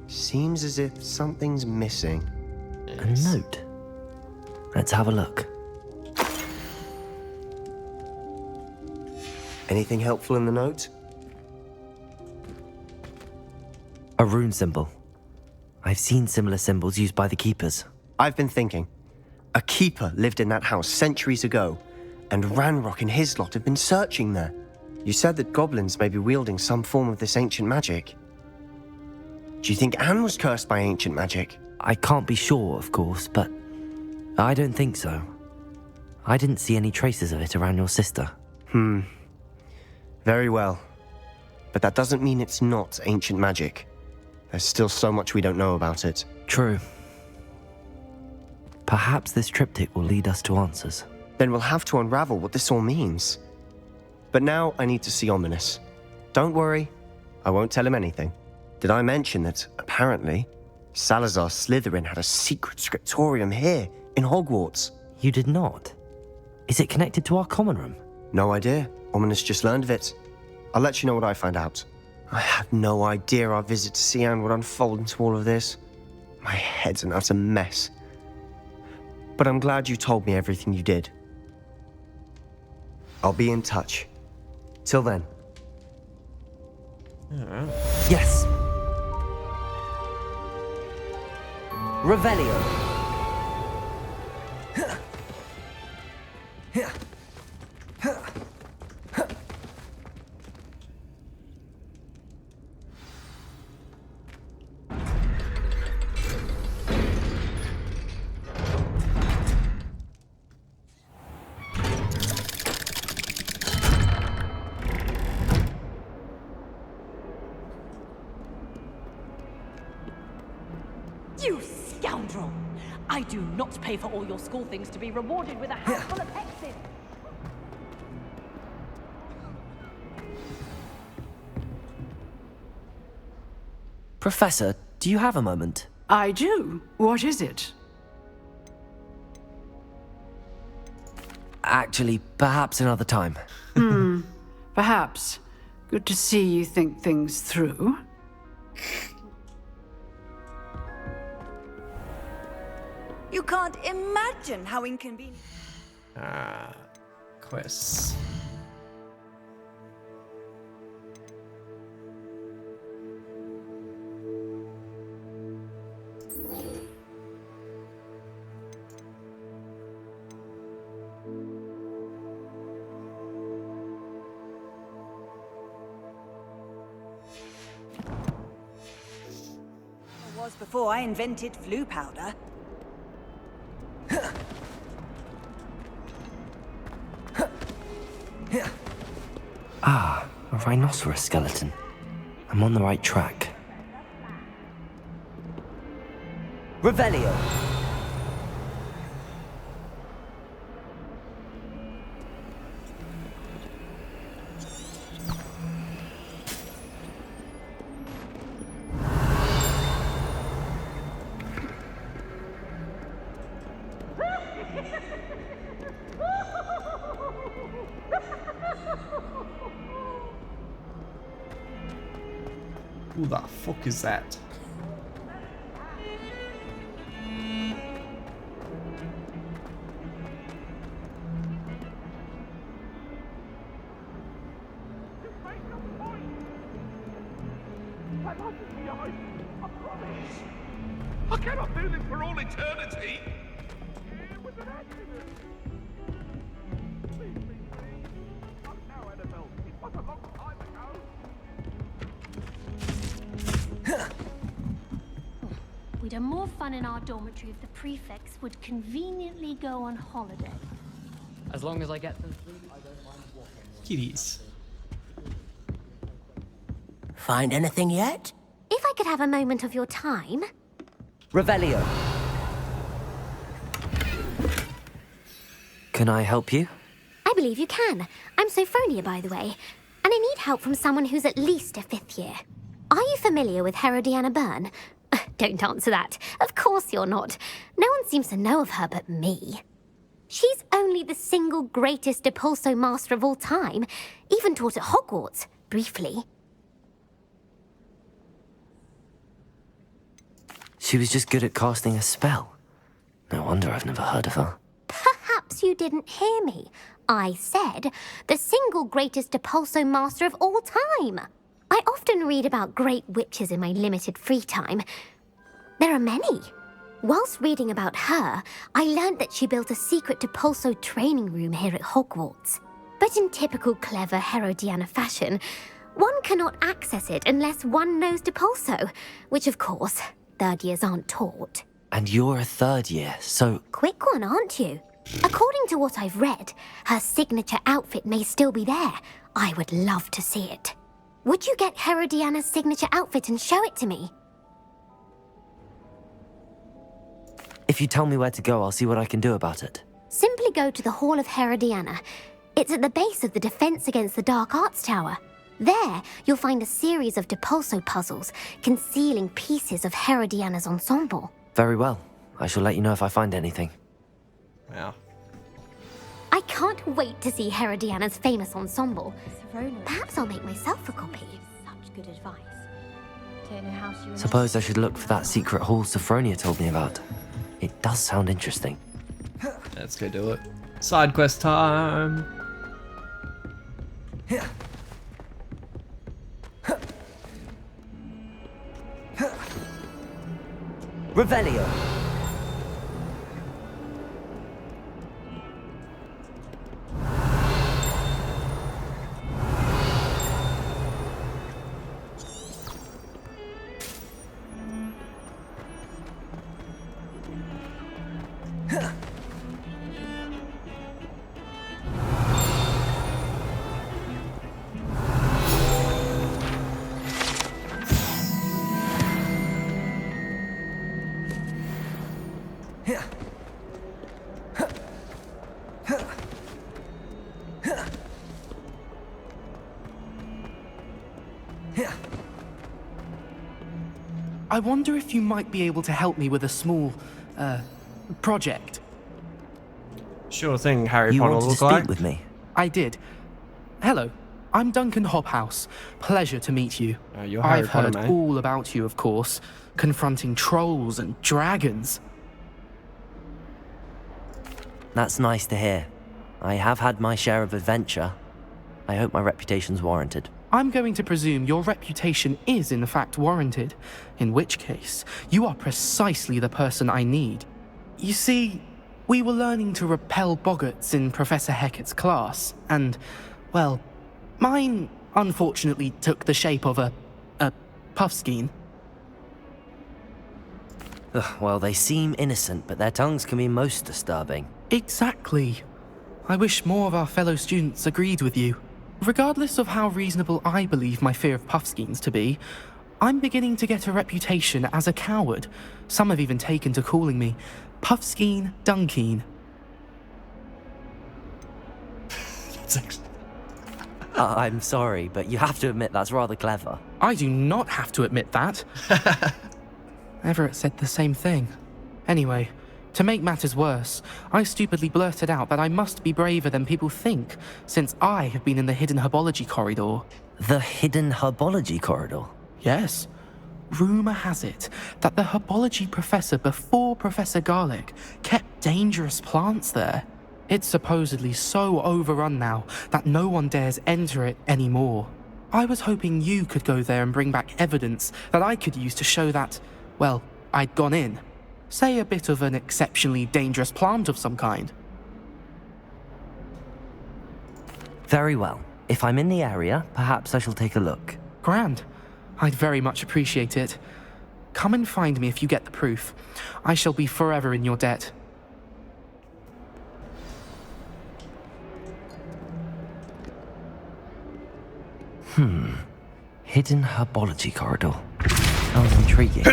Seems as if something's missing. A note. Let's have a look. Anything helpful in the note? A rune symbol. I've seen similar symbols used by the keepers. I've been thinking. A keeper lived in that house centuries ago, and Ranrock and his lot have been searching there. You said that goblins may be wielding some form of this ancient magic. Do you think Anne was cursed by ancient magic? I can't be sure, of course, but I don't think so. I didn't see any traces of it around your sister. Very well. But that doesn't mean it's not ancient magic. There's still so much we don't know about it. True. Perhaps this triptych will lead us to answers. Then we'll have to unravel what this all means. But now I need to see Ominous. Don't worry, I won't tell him anything. Did I mention that, apparently, Salazar Slytherin had a secret scriptorium here, in Hogwarts? You did not? Is it connected to our common room? No idea. Ominous just learned of it. I'll let you know what I find out. I had no idea our visit to Sian would unfold into all of this. My head's an utter mess. But I'm glad you told me everything you did. I'll be in touch. Till then. Yes. Revelio. You scoundrel! I do not pay for all your school things to be rewarded with a handful of hexes! Professor, do you have a moment? I do. What is it? Actually, perhaps another time. Perhaps. Good to see you think things through. You can't imagine how inconvenient. Quests. Was before I invented flu powder. Ah, a rhinoceros skeleton. I'm on the right track. Revelio! Who the fuck is that? I cannot do this for all eternity! It was an accident! Please, please, please. Not now, Annabelle. It was a long time ago. We'd have more fun in our dormitory if the prefects would conveniently go on holiday. As long as I get them sleep, I don't mind walking. Kitties. Find anything yet? If I could have a moment of your time. Revelio! Can I help you? I believe you can. I'm Sophronia, by the way, and I need help from someone who's at least a 5th year. Are you familiar with Herodiana Byrne? Don't answer that. Of course you're not. No one seems to know of her but me. She's only the single greatest Depulso master of all time, even taught at Hogwarts, briefly. She was just good at casting a spell. No wonder I've never heard of her. Perhaps you didn't hear me. I said the single greatest Depulso master of all time. I often read about great witches in my limited free time. There are many. Whilst reading about her, I learned that she built a secret Depulso training room here at Hogwarts. But in typical clever Herodiana fashion, one cannot access it unless one knows Depulso, which of course, 3rd years aren't taught. And you're a 3rd year, so... Quick one, aren't you? According to what I've read, her signature outfit may still be there. I would love to see it. Would you get Herodiana's signature outfit and show it to me? If you tell me where to go, I'll see what I can do about it. Simply go to the Hall of Herodiana. It's at the base of the Defense Against the Dark Arts Tower. There, you'll find a series of Depulso puzzles concealing pieces of Herodiana's ensemble. Very well. I shall let you know if I find anything. Wow. I can't wait to see Herodiana's famous ensemble. Perhaps I'll make myself a copy. Such good advice. Don't know how she Suppose I should look for that secret hall Sophronia told me about. It does sound interesting. Let's go do it. Side quest time. Revelio. I wonder if you might be able to help me with a small, project. Sure thing, Harry You Potter wanted to look speak like. with me? I did. Hello, I'm Duncan Hobhouse. Pleasure to meet you. You're Harry I've Potter, heard mate. all about you, of course, confronting trolls and dragons. That's nice to hear. I have had my share of adventure. I hope my reputation's warranted. I'm going to presume your reputation is in fact warranted, in which case, you are precisely the person I need. You see, we were learning to repel boggarts in Professor Hecat's class, and, well, mine unfortunately took the shape of a puffskein. Well, they seem innocent, but their tongues can be most disturbing. Exactly. I wish more of our fellow students agreed with you. Regardless of how reasonable I believe my fear of puffskeins to be, I'm beginning to get a reputation as a coward. Some have even taken to calling me Puffskeen Dunkeen. I'm sorry, but you have to admit that's rather clever. I do not have to admit that. Everett said the same thing. Anyway, to make matters worse, I stupidly blurted out that I must be braver than people think, since I have been in the hidden herbology corridor. The hidden herbology corridor? Yes. Rumour has it that the herbology professor before Professor Garlick kept dangerous plants there. It's supposedly so overrun now that no one dares enter it anymore. I was hoping you could go there and bring back evidence that I could use to show that, well, I'd gone in. Say a bit of an exceptionally dangerous plant of some kind. Very well. If I'm in the area, perhaps I shall take a look. Grand. I'd very much appreciate it. Come and find me if you get the proof. I shall be forever in your debt. Hidden herbology corridor. Sounds intriguing.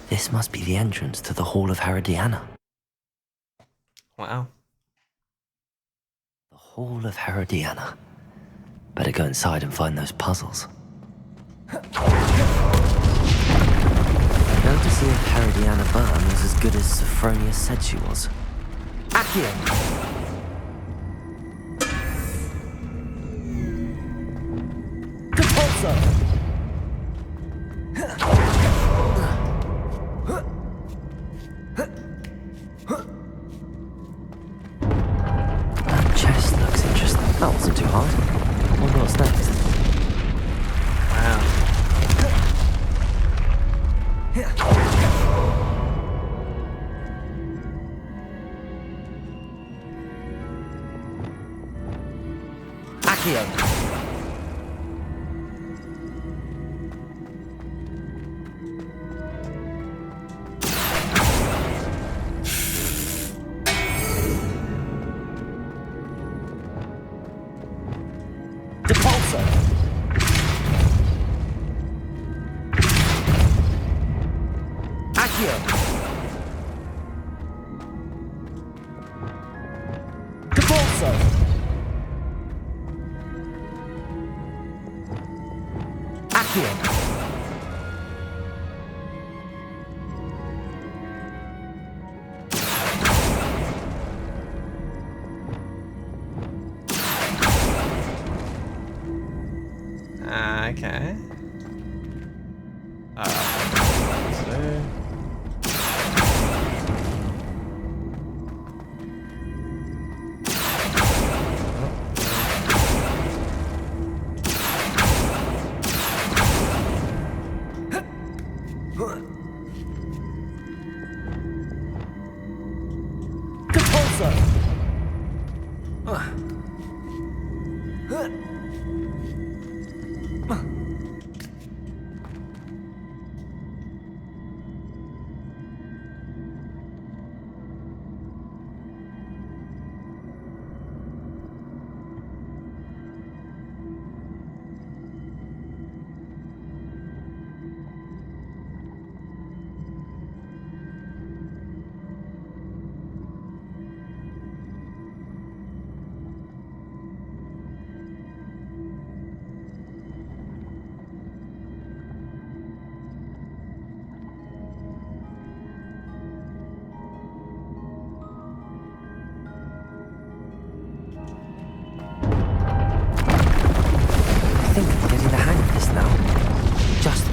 This must be the entrance to the Hall of Herodiana. Wow. The Hall of Herodiana. Better go inside and find those puzzles. Go to see if Herodiana Byrne was as good as Sophronius said she was. Accio! That chest looks interesting. That wasn't too hard. Wonder what's next. Accio! Okay.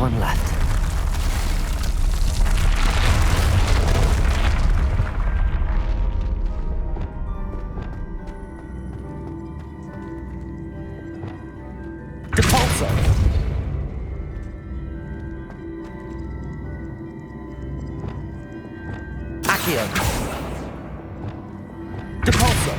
one left. Depulso! Accio! Depulso!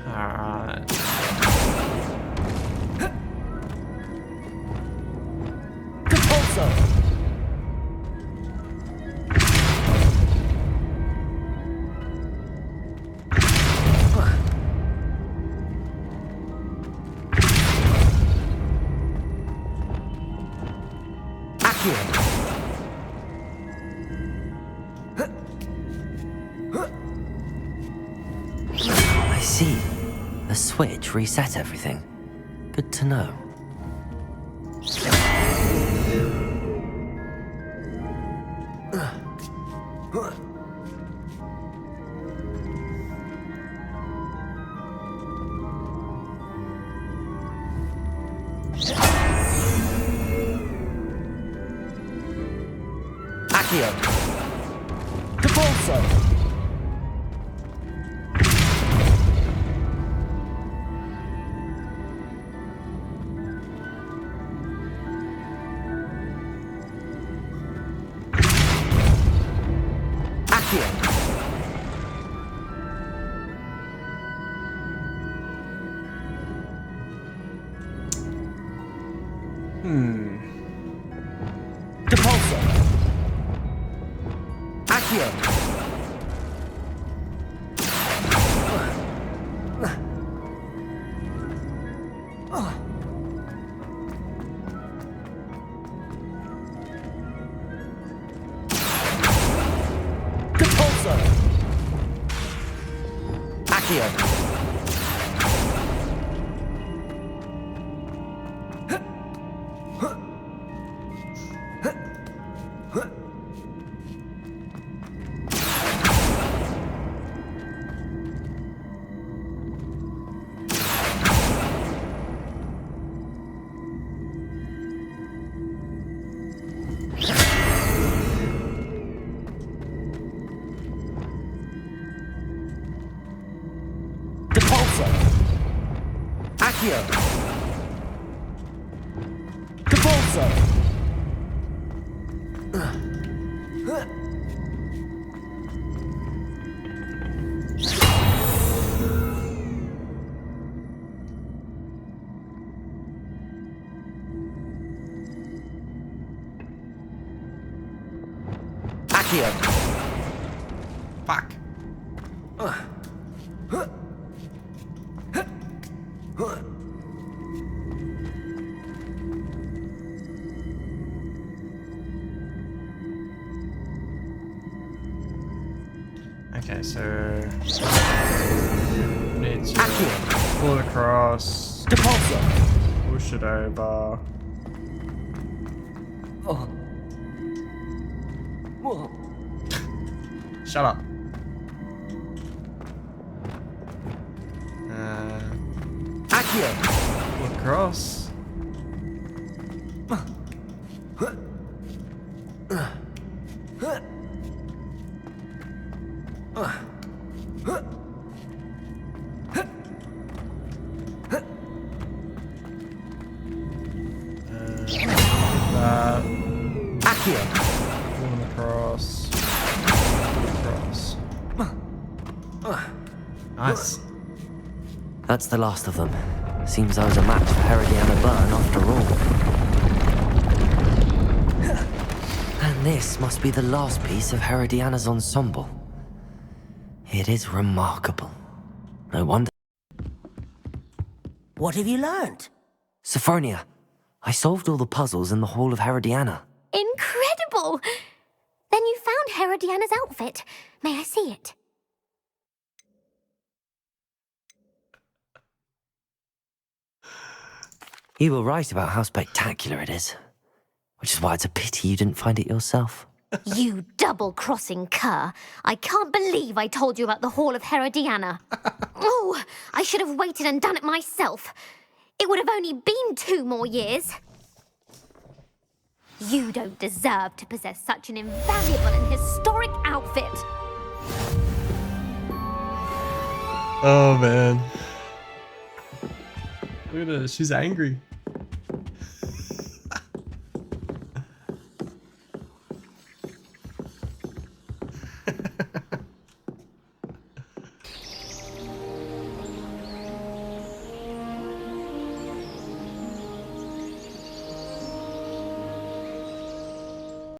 Alright. Depulso! I see. The switch reset everything. Good to know. Accio! Depulso! Depulso! Accio! Depulso! Accio! Depulso! Accio! Depulso! Accio! Fuck. Okay, so need to pull it across, Depulso! push it over. Oh. Whoa. Shut up. Accio! Pull it across. Accio! Pull them across. Across. Nice. That's the last of them. Seems I was a match for Herodiana Byrne after all. And this must be the last piece of Herodiana's ensemble. It is remarkable. No wonder. What have you learnt? Sophronia, I solved all the puzzles in the Hall of Herodiana. Incredible! Then you found Herodiana's outfit. May I see it? You were right about how spectacular it is. Which is why it's a pity you didn't find it yourself. You double-crossing cur. I can't believe I told you about the Hall of Herodiana. Oh, I should have waited and done it myself. It would have only been 2 more years. You don't deserve to possess such an invaluable and historic outfit. Oh, man. Look at her. She's angry.